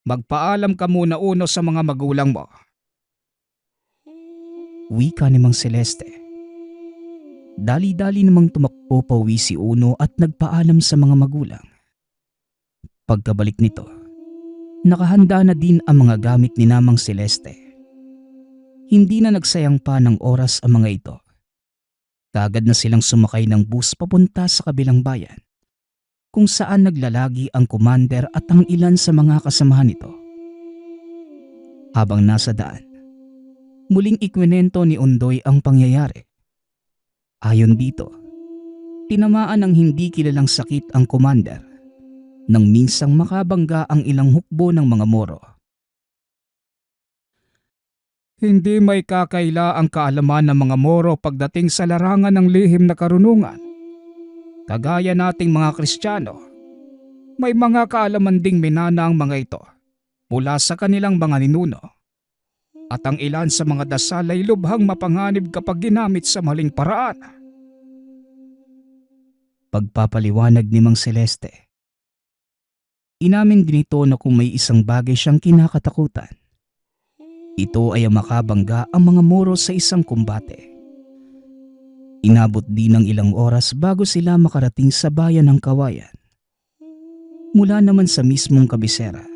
Magpaalam ka muna uno sa mga magulang mo. Wika ni Mang Celeste. Dali-dali namang tumakbo pauwi si Uno at nagpaalam sa mga magulang. Pagkabalik nito, nakahanda na din ang mga gamit ni Namang Celeste. Hindi na nagsayang pa ng oras ang mga ito. Kaagad na silang sumakay ng bus papunta sa kabilang bayan, kung saan naglalagi ang commander at ang ilan sa mga kasamahan nito. Habang nasa daan, muling ikwinento ni Ondoy ang pangyayari. Ayon dito, tinamaan ng hindi kilalang sakit ang commander nang minsang makabangga ang ilang hukbo ng mga Moro. Hindi may kakaila ang kaalaman ng mga Moro pagdating sa larangan ng lihim na karunungan. Kagaya nating mga Kristiyano, may mga kaalaman ding minana ang mga ito mula sa kanilang mga ninuno. At ang ilan sa mga dasal ay lubhang mapanganib kapag ginamit sa maling paraan. Pagpapaliwanag ni Mang Celeste, inamin din ito na kung may isang bagay siyang kinakatakutan, ito ay ang makabangga ang mga Moro sa isang kumbate. Inabot din ng ilang oras bago sila makarating sa bayan ng Kawayan. Mula naman sa mismong kabisera,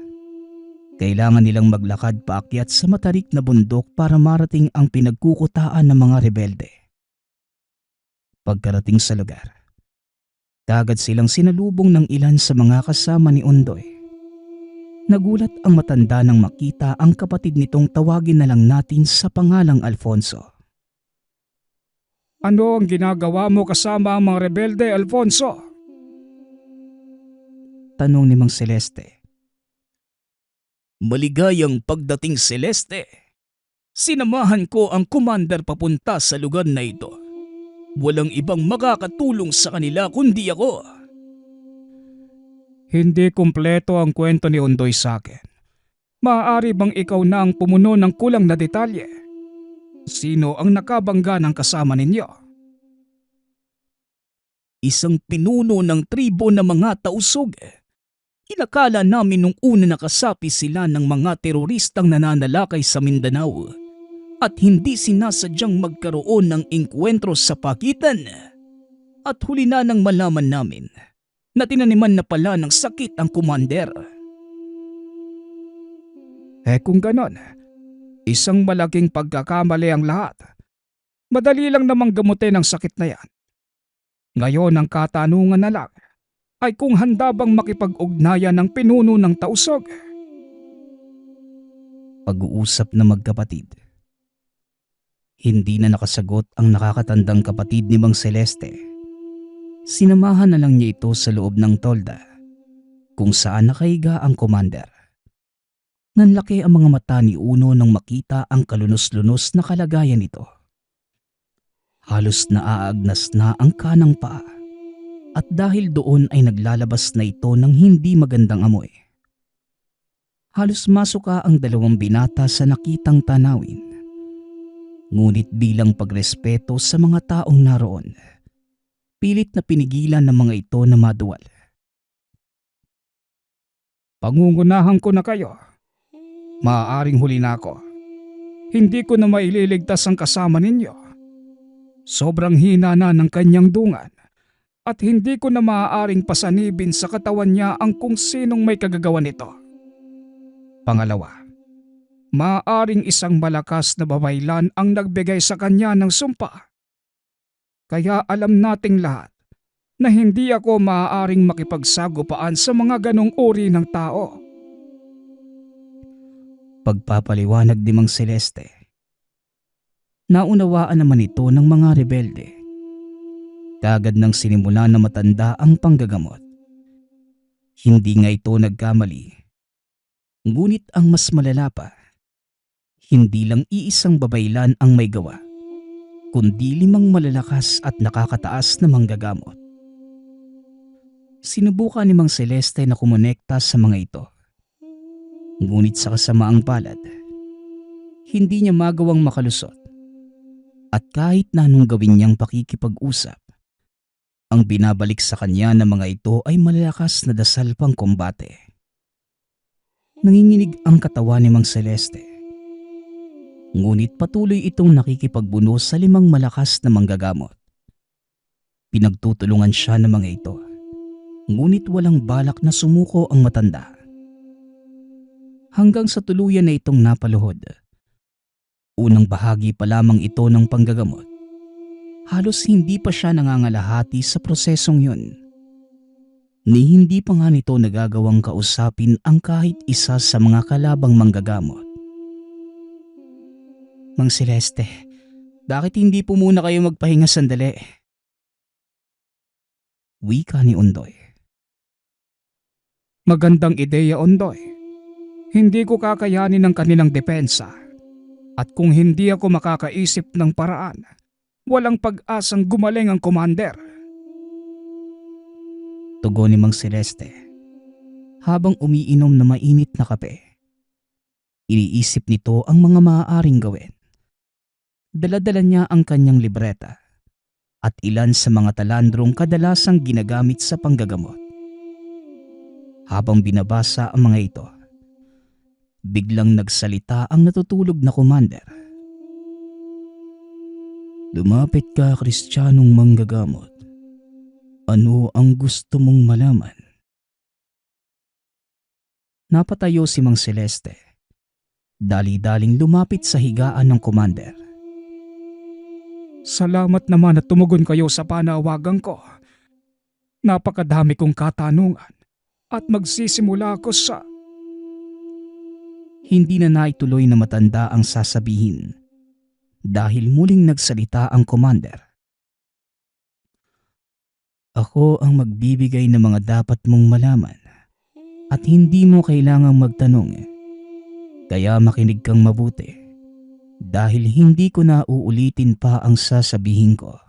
kailangan nilang maglakad paakyat sa matarik na bundok para marating ang pinagkukutaan ng mga rebelde. Pagkarating sa lugar, kaagad silang sinalubong ng ilan sa mga kasama ni Ondoy. Nagulat ang matanda nang makita ang kapatid nitong tawagin na lang natin sa pangalang Alfonso. Ano ang ginagawa mo kasama ang mga rebelde, Alfonso? Tanong ni Mang Celeste. Maligayang pagdating, Celeste. Sinamahan ko ang commander papunta sa lugar na ito. Walang ibang makakatulong sa kanila kundi ako. Hindi kumpleto ang kwento ni Ondoy sa akin. Maaari bang ikaw na ang pumuno ng kulang na detalye? Sino ang nakabangga ng kasama ninyo? Isang pinuno ng tribo ng mga tausog. Inakala namin nung una nakasapi sila ng mga teroristang nananalakay sa Mindanao at hindi sinasadyang magkaroon ng engkwentro sa pagitan. At huli na nang malaman namin na tinaniman na pala ng sakit ang commander. Kung ganon, isang malaking pagkakamali ang lahat. Madali lang namang gamutin ang sakit na yan. Ngayon ang katanungan na lang ay kung handa bang makipag-ugnayan ng pinuno ng tausog. Pag-uusap na magkapatid. Hindi na nakasagot ang nakakatandang kapatid ni Mang Celeste. Sinamahan na lang niya ito sa loob ng tolda kung saan nakahiga ang commander. Nanlaki ang mga mata ni Uno nang makita ang kalunos-lunos na kalagayan nito. Halos naaagnas na ang kanang paa at dahil doon ay naglalabas na ito ng hindi magandang amoy. Halos masuka ang dalawang binata sa nakitang tanawin. Ngunit bilang pagrespeto sa mga taong naroon, pilit na pinigilan ng mga ito na maduwal. Pangungunahan ko na kayo. Maaaring huli na ako. Hindi ko na maililigtas ang kasama ninyo. Sobrang hina na ng kanyang dungan at hindi ko na maaaring pasanibin sa katawan niya ang kung sinong may kagagawa nito. Pangalawa, maaaring isang malakas na babaylan ang nagbigay sa kanya ng sumpa. Kaya alam nating lahat na hindi ako maaaring makipagsagupaan sa mga ganong uri ng tao. Pagpapaliwanag ni Mang Celeste. Naunawaan naman ito ng mga rebelde. kagad nang sinimula na matanda ang panggagamot. Hindi nga ito nagkamali. Ngunit ang mas malala pa, hindi lang iisang babaylan ang may gawa, kundi 5 malalakas at nakakataas na manggagamot. Sinubukan ni Mang Celeste na kumonekta sa mga ito. Ngunit sa kasamaang palad, hindi niya magawang makalusot. At kahit na anong gawin niyang pakikipag-usap, ang binabalik sa kanya ng mga ito ay malalakas na dasal pang kombate. Nanginginig ang katawan ni Mang Celeste. Ngunit patuloy itong nakikipagbuno sa 5 malakas na manggagamot. Pinagtutulungan siya ng mga ito. Ngunit walang balak na sumuko ang matanda. Hanggang sa tuluyan na itong napaluhod. Unang bahagi pa lamang ito ng panggagamot. Halos hindi pa siya nangangalahati sa prosesong yun. Ni hindi pa nga nito nagagawang kausapin ang kahit isa sa mga kalabang manggagamot. Mang Celeste, bakit hindi po muna kayo magpahinga sandali? Wika ni Ondoy. Magandang ideya, Ondoy. Hindi ko kakayanin ang kanilang depensa. At kung hindi ako makakaisip ng paraan, walang pag-asang gumaling ang commander. Tugon ni Mang Celeste habang umiinom na mainit na kape. Iniisip nito ang mga maaaring gawin. Dala-dala niya ang kanyang libreta at ilan sa mga talandrong kadalasang ginagamit sa panggagamot. Habang binabasa ang mga ito, biglang nagsalita ang natutulog na commander. Lumapit ka, Kristiyanong manggagamot. Ano ang gusto mong malaman? Napatayo si Mang Celeste. Dali-daling lumapit sa higaan ng commander. Salamat naman at tumugon kayo sa panawagan ko. Napakadami kong katanungan at magsisimula ako sa... Hindi na naituloy na matanda ang sasabihin dahil muling nagsalita ang commander. Ako ang magbibigay ng mga dapat mong malaman at hindi mo kailangang magtanong. Kaya makinig kang mabuti dahil hindi ko na uulitin pa ang sasabihin ko.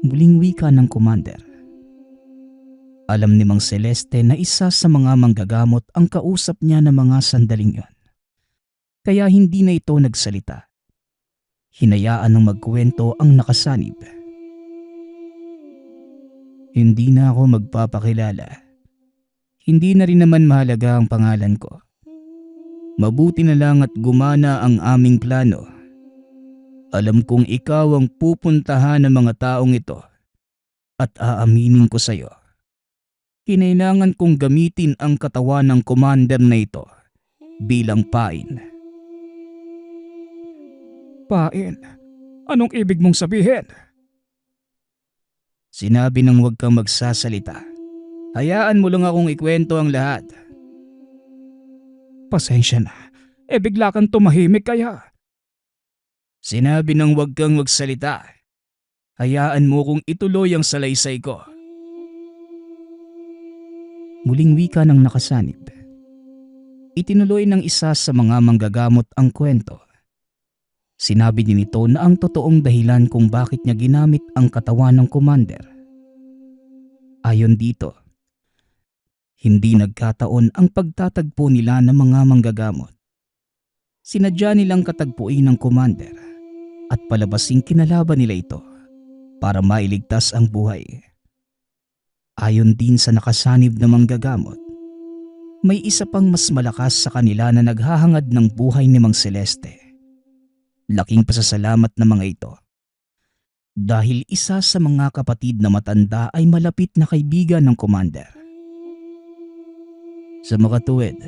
Muling wika ng commander. Alam ni Mang Celeste na isa sa mga manggagamot ang kausap niya ng mga sandaling yon. Kaya hindi na ito nagsalita. Hinayaan ng magkwento ang nakasanib. Hindi na ako magpapakilala. Hindi na rin naman mahalaga ang pangalan ko. Mabuti na lang at gumana ang aming plano. Alam kong ikaw ang pupuntahan ng mga taong ito at aaminin ko sa iyo. Kinailangan kong gamitin ang katawan ng commander na ito bilang pain. Pain? Anong ibig mong sabihin? Sinabi nang huwag kang magsasalita. Hayaan mo lang akong ikwento ang lahat. Pasensya na. Bigla kang tumahimik kaya. Sinabi nang huwag kang magsalita. Hayaan mo kong ituloy ang salaysay ko. Muling wika ng nakasanib. Itinuloy ng isa sa mga manggagamot ang kwento. Sinabi din ito na ang totoong dahilan kung bakit niya ginamit ang katawan ng commander. Ayon dito, hindi nagkataon ang pagtatagpo nila ng mga manggagamot. Sinadya nilang katagpuin ng commander at palabasing kinalaban nila ito para mailigtas ang buhay. Ayon din sa nakasanib na manggagamot, may isa pang mas malakas sa kanila na naghahangad ng buhay ni Mang Celeste. Laking pasasalamat ng mga ito. Dahil isa sa mga kapatid na matanda ay malapit na kaibigan ng commander. Sa makatuwid,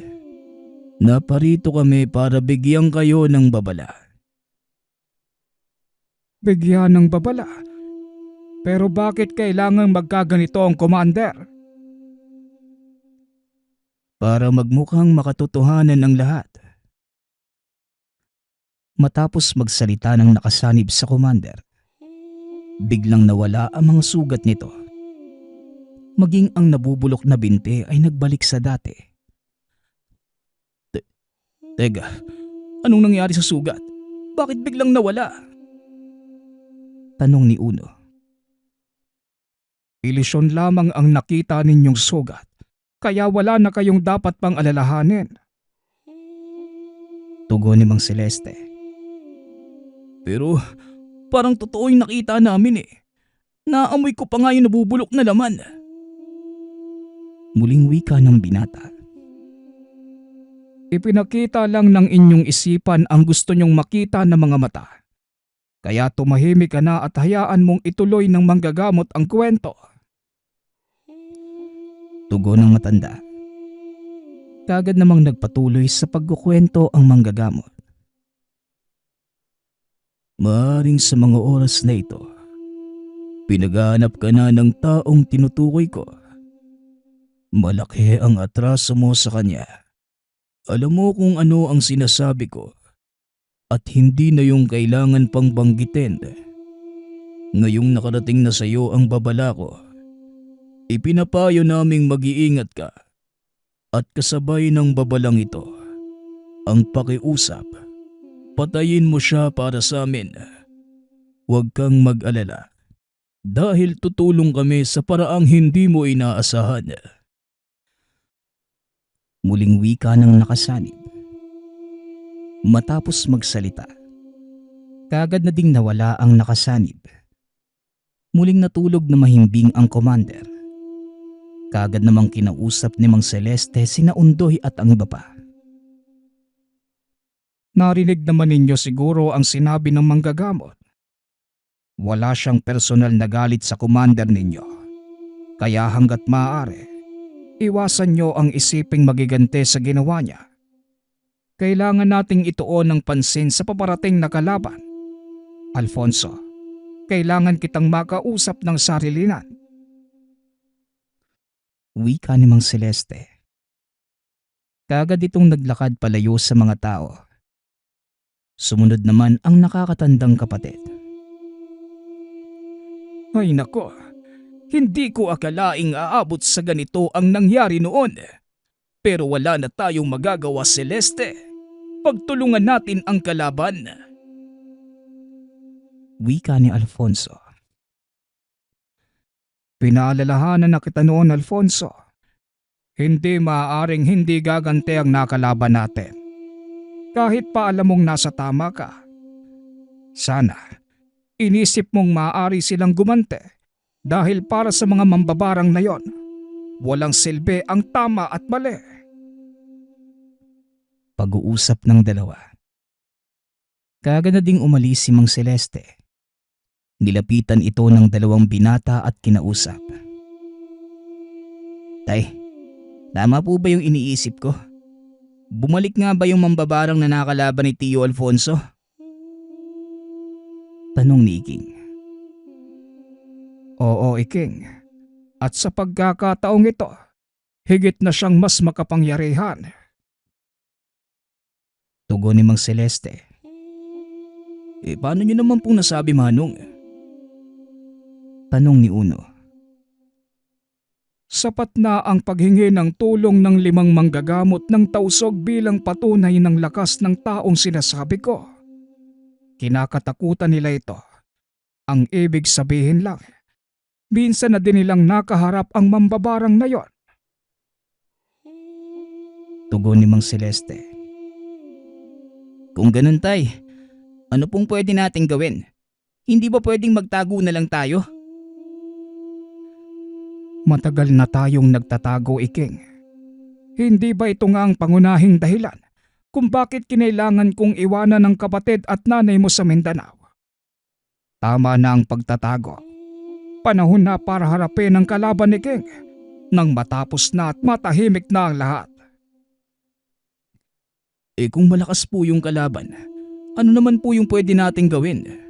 naparito kami para bigyan kayo ng babala. Bigyan ng babala? Pero bakit kailangang magkaganito ang commander? Para magmukhang makatotohanan ang lahat. Matapos magsalita ng nakasanib sa commander, Biglang nawala ang mga sugat nito. Maging ang nabubulok na binti ay nagbalik sa dati. Teka, anong nangyari sa sugat? Bakit biglang nawala? Tanong ni Uno. Ilusyon lamang ang nakita ninyong sugat, kaya wala na kayong dapat pang alalahanin. Tugon ni Mang Celeste. Pero parang totoo yung nakita namin eh. Naamoy ko pa nga yung nabubulok na laman. Muling wika ng binata. Ipinakita lang ng inyong isipan ang gusto nyong makita ng mga mata. Kaya tumahimik ka na at hayaan mong ituloy ng manggagamot ang kwento. Tugon ng matanda. Kagad namang nagpatuloy sa pagkukwento ang manggagamot. Maaring sa mga oras na ito, pinaghahanap ka na ng taong tinutukoy ko. Malaki ang atraso mo sa kanya. Alam mo kung ano ang sinasabi ko at hindi na yung kailangan pang banggitin. Ngayong nakarating na sa iyo ang babala ko, ipinapayo naming mag-iingat ka at kasabay ng babalang ito, ang pakiusap, patayin mo siya para sa amin. Huwag kang mag-alala dahil tutulong kami sa paraang hindi mo inaasahan. Muling wika ng nakasanib. Matapos magsalita, kagad na ding nawala ang nakasanib. Muling natulog na mahimbing ang commander. Kagad namang kinausap ni Mang Celeste sina Undoy at ang iba pa. Narinig naman ninyo siguro ang sinabi ng manggagamot. Wala siyang personal na galit sa commander ninyo. Kaya hanggat maaari, iwasan nyo ang isiping magigante sa ginawa niya. Kailangan nating ituon ng pansin sa paparating na kalaban. Alfonso, kailangan kitang makausap ng sarilinan. Wika ni Mang Celeste. Kagad itong naglakad palayo sa mga tao. Sumunod naman ang nakakatandang kapatid. Ay nako, hindi ko akalaing aabot sa ganito ang nangyari noon. Pero wala na tayong magagawa, Celeste. Pagtulungan natin ang kalaban. Wika ni Alfonso. Pinaalalahanan na kita noon, Alfonso. Hindi maaaring hindi gagante ang nakalaban natin. Kahit pa alam mong nasa tama ka. Sana, inisip mong maaari silang gumante dahil para sa mga mambabarang na yon, walang silbi ang tama at mali. Pag-uusap ng dalawa. Kagad na ding umalis si Mang Celeste. Nilapitan ito ng dalawang binata at kinausap. Tay, tama po ba yung iniisip ko? Bumalik nga ba yung mambabarang na nakalaban ni Tio Alfonso? Tanong ni Iking. Oo, Iking. At sa pagkakataong ito, higit na siyang mas makapangyarihan. Tugon ni Mang Celeste. Paano niyo naman pong nasabi, Manong? Tanong ni Uno. Sapat na ang paghingi ng tulong ng 5 manggagamot ng tausog bilang patunay ng lakas ng taong sinasabi ko. Kinakatakutan nila ito. Ang ibig sabihin lang, minsan na din nilang nakaharap ang mambabarang na yon. Tugon ni Mang Celeste. Kung ganun tay, ano pong pwede nating gawin? Hindi ba pwedeng magtago na lang tayo? Matagal na tayong nagtatago, Iking. Hindi ba ito nga ang pangunahing dahilan kung bakit kinailangan kong iwanan ng kapatid at nanay mo sa Mindanao? Tama na ang pagtatago. Panahon na para harapin ang kalaban ni King nang matapos na at matahimik na ang lahat. Kung malakas po yung kalaban, ano naman po yung pwede nating gawin?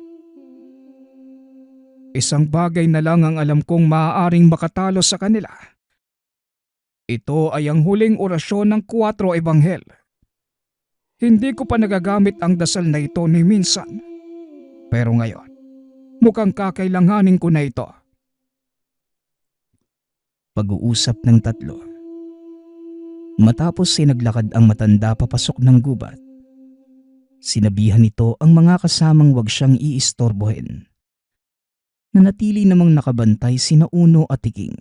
Isang bagay na lang ang alam kong maaaring makatalo sa kanila. Ito ay ang huling orasyon ng 4 Ebanghel. Hindi ko pa nagagamit ang dasal na ito ni minsan. Pero ngayon, Mukhang kakailanganin ko na ito. Pag-uusap ng tatlo. Matapos ay naglakad ang matanda papasok ng gubat. Sinabihan nito ang mga kasamang wag siyang iistorbohin. Nanatili namang nakabantay sina Uno at Tiking.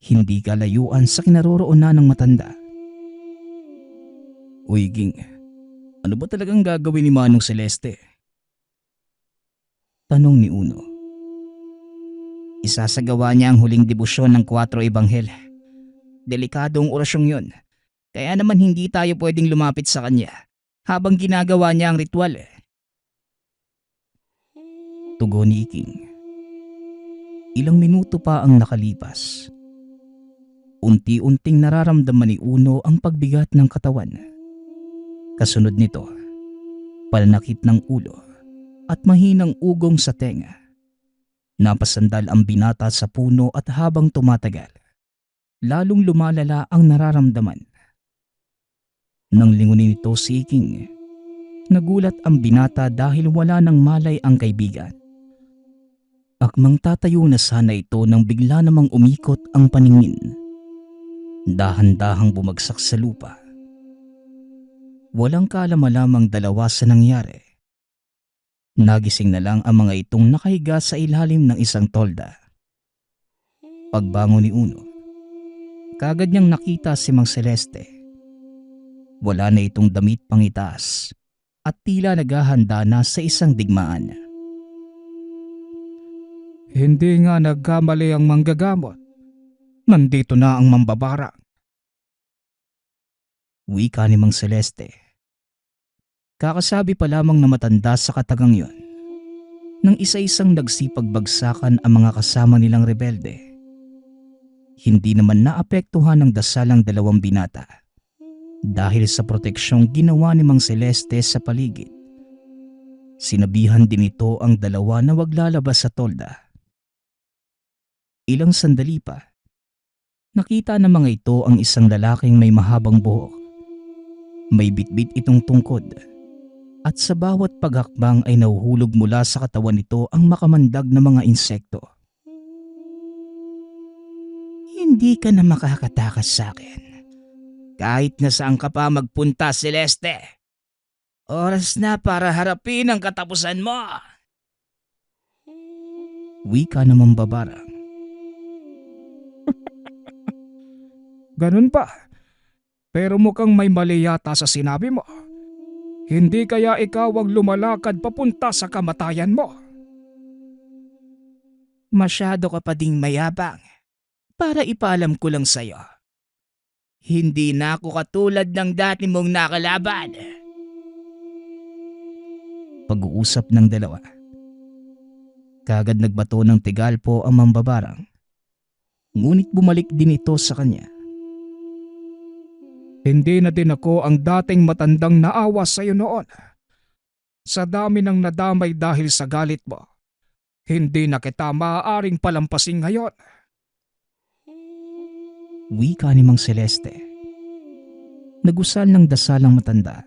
Hindi kalayuan sa kinaroroonan ng matanda. Uy, Ging, ano ba talagang gagawin ni Manong Celeste? Tanong ni Uno. Isasagawa niya ang huling debosyon ng 4 Ebanghel. Delikadong orasyong yun. Kaya naman hindi tayo pwedeng lumapit sa kanya habang ginagawa niya ang ritual. Tugon ni Iking. Ilang minuto pa ang nakalipas. Unti-unting nararamdaman ni Uno ang pagbigat ng katawan. Kasunod nito, pananakit ng ulo at mahinang ugong sa tenga. Napasandal ang binata sa puno at habang tumatagal, lalong lumalala ang nararamdaman. Nang lingunin nito si Iking, nagulat ang binata dahil wala nang malay ang kaibigan. Akmang tatayo na sana ito nang bigla namang umikot ang paningin. Dahan-dahang bumagsak sa lupa. Walang kaalam-alamang dalawa sa nangyari. Nagising na lang ang mga itong nakahiga sa ilalim ng isang tolda. Pagbangon ni Uno, kagad niyang nakita si Mang Celeste. Wala na itong damit pang itaas at tila naghahanda na sa isang digmaan. Hindi nga nagkamali ang manggagamot. Nandito na ang mambabarang. Wika ni Mang Celeste. Kakasabi pa lamang na matanda sa katagang yon nang isa-isang nagsipagbagsakan ang mga kasama nilang rebelde. Hindi naman naapektuhan ng dasal ang dalawang binata dahil sa proteksyong ginawa ni Mang Celeste sa paligid. Sinabihan din ito ang dalawa na wag lalabas sa tolda. Ilang sandali pa, nakita ng mga ito ang isang lalaking may mahabang buhok. May bitbit itong tungkod at sa bawat paghakbang ay nahuhulog mula sa katawan nito ang makamandag na mga insekto. Hindi ka na makakatakas sa akin. Kahit na saan ka pa magpunta, Celeste. Oras na para harapin ang katapusan mo. Wika na mambabarang. Ganun pa. Pero mukhang may mali yata sa sinabi mo. Hindi kaya ikaw ang lumalakad papunta sa kamatayan mo? Masyado ka pa ding mayabang. Para ipaalam ko lang sa'yo. Hindi na ako katulad ng dati mong nakalaban. Pag-uusap ng dalawa. Kagad nagbato ng tigalpo ang mambabarang. Ngunit bumalik din ito sa kanya. Hindi na din ako ang dating matandang naawa sa iyo noon. Sa dami ng nadamay dahil sa galit mo, hindi na kita maaaring palampasin ngayon. Wika ni Mang Celeste. Nagusal ng dasal ang matanda.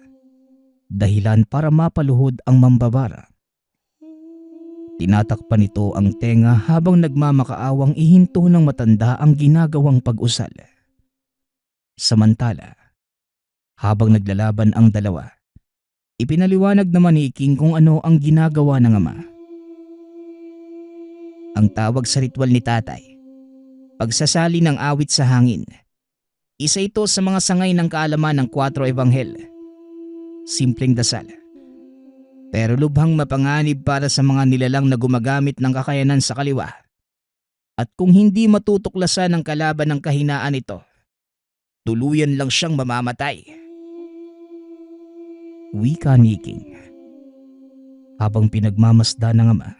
Dahilan para mapaluhod ang mambabara. Tinatakpan nito ang tenga habang nagmamakaawang ihinto ng matanda ang ginagawang pag-usal. Samantala, habang naglalaban ang dalawa, ipinaliwanag naman ni Iking kung ano ang ginagawa ng ama. Ang tawag sa ritual ni tatay, pagsasali ng awit sa hangin. Isa ito sa mga sangay ng kaalaman ng 4 Ebanghel. Simpleng dasal, pero lubhang mapanganib para sa mga nilalang na gumagamit ng kakayanan sa kaliwa. At kung hindi matutuklasan ng kalaban ng kahinaan ito, tuluyan lang siyang mamamatay. Wika ni Iking. Habang pinagmamasda ng ama,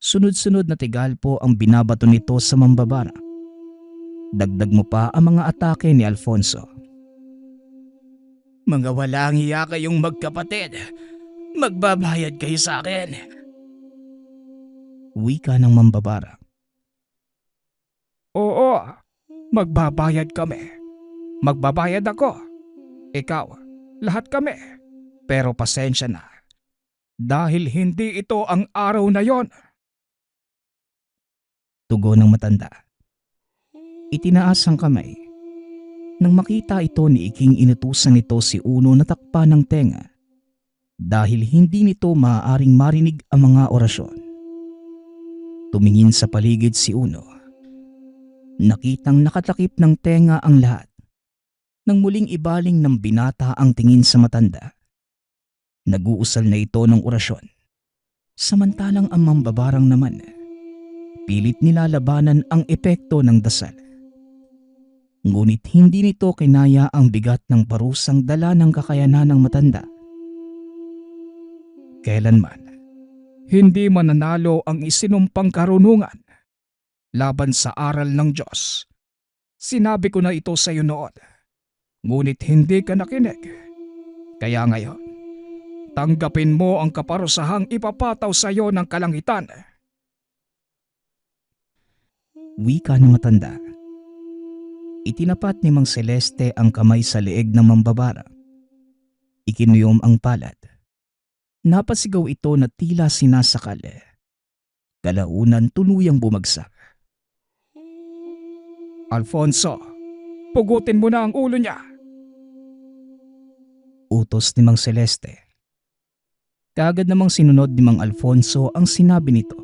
sunod-sunod na tigalpo ang binabato nito sa mambabara. Dagdag mo pa ang mga atake ni Alfonso. Mga walang hiya kayong magkapatid. Magbabayad kayo sa akin. Wika ng mambabara. Oo, magbabayad kami. Magbabayad ako. Ikaw, lahat kami. Pero pasensya na. Dahil hindi ito ang araw na yon. Tugon ng matanda. Itinaas ang kamay. Nang makita ito ni Iking, inutusan nito si Uno na takpan ng tenga dahil hindi nito maaaring marinig ang mga orasyon. Tumingin sa paligid si Uno. Nakitang nakatakip ng tenga ang lahat. Nang muling ibaling ng binata ang tingin sa matanda, nag-uusal na ito ng orasyon. Samantalang ang mambabarang naman, pilit nilalabanan ang epekto ng dasal. Ngunit hindi nito kinaya ang bigat ng parusang dala ng kakayanan ng matanda. Kailanman, hindi mananalo ang isinumpang karunungan laban sa aral ng Diyos. Sinabi ko na ito sa iyo noon, ngunit hindi ka nakinig. Kaya ngayon, tanggapin mo ang kaparusahang ipapataw sa iyo ng kalangitan. Wika ng matanda. Itinapat ni Mang Celeste ang kamay sa leeg ng mambabara. Ikinuyom ang palad. Napasigaw ito na tila sinasakal. Kalaunan tuluyang bumagsak. Alfonso, pugutin mo na ang ulo niya. Utos ni Mang Celeste. Kaagad namang sinunod ni Mang Alfonso ang sinabi nito.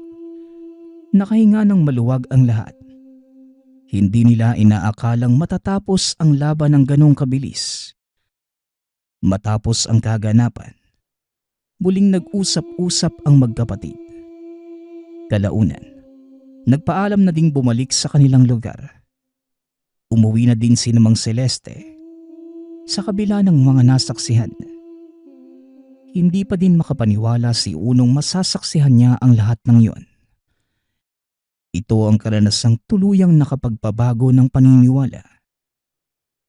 Nakahinga ng maluwag ang lahat. Hindi nila inaakalang matatapos ang laban ng ganong kabilis. Matapos ang kaganapan, muling nag-usap-usap ang magkapatid. Kalaunan, nagpaalam na ding bumalik sa kanilang lugar. Umuwi na din si Mang Celeste sa kabila ng mga nasaksihan. Hindi pa din makapaniwala si Unong masasaksihan niya ang lahat ng iyon. Ito ang karanasang tuluyang nakapagpabago ng paniniwala.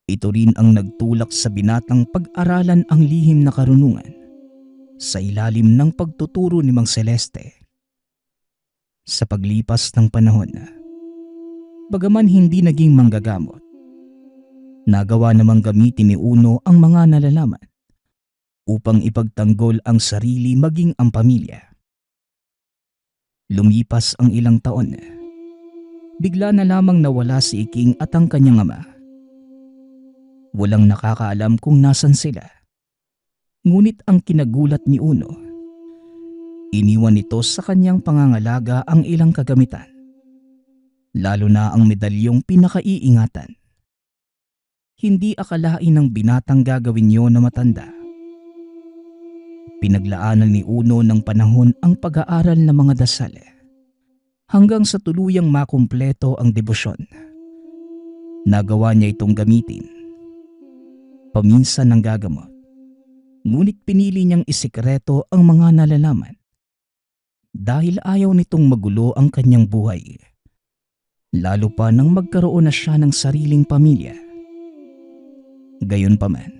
Ito rin ang nagtulak sa binatang pag-aralan ang lihim na karunungan sa ilalim ng pagtuturo ni Mang Celeste. Sa paglipas ng panahon, bagaman hindi naging manggagamot, nagawa namang gamitin ni Uno ang mga nalalaman upang ipagtanggol ang sarili maging ang pamilya. Lumipas ang ilang taon, bigla na lamang nawala si Iking at ang kanyang ama. Walang nakakaalam kung nasan sila. Ngunit ang kinagulat ni Uno, iniwan nito sa kanyang pangangalaga ang ilang kagamitan, lalo na ang medalyong pinakaiingatan. Hindi akalain ng binatang gagawin yun na matanda. Pinaglaanan ni Uno ng panahon ang pag-aaral ng mga dasal hanggang sa tuluyang makumpleto ang debosyon. Nagawa niya itong gamitin paminsan ng gagamot, ngunit pinili niyang isikreto ang mga nalalaman dahil ayaw nitong magulo ang kanyang buhay, lalo pa nang magkaroon na siya ng sariling pamilya. Gayunpaman,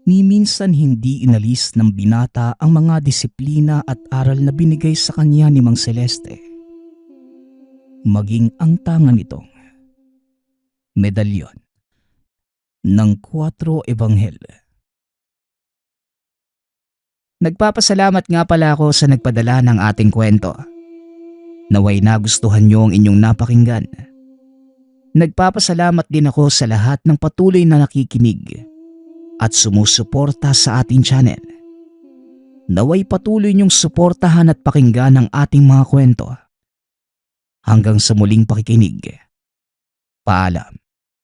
ni minsan hindi inalis ng binata ang mga disiplina at aral na binigay sa kanya ni Mang Celeste. Maging ang tanga nitong medalyon ng 4 Ebanghel. Nagpapasalamat nga pala ako sa nagpadala ng ating kwento. Naway nagustuhan niyo ang inyong napakinggan. Nagpapasalamat din ako sa lahat ng patuloy na nakikinig at sumusuporta sa ating channel. Naway patuloy niyong suportahan at pakinggan ang ating mga kwento. Hanggang sa muling pakikinig. Paalam.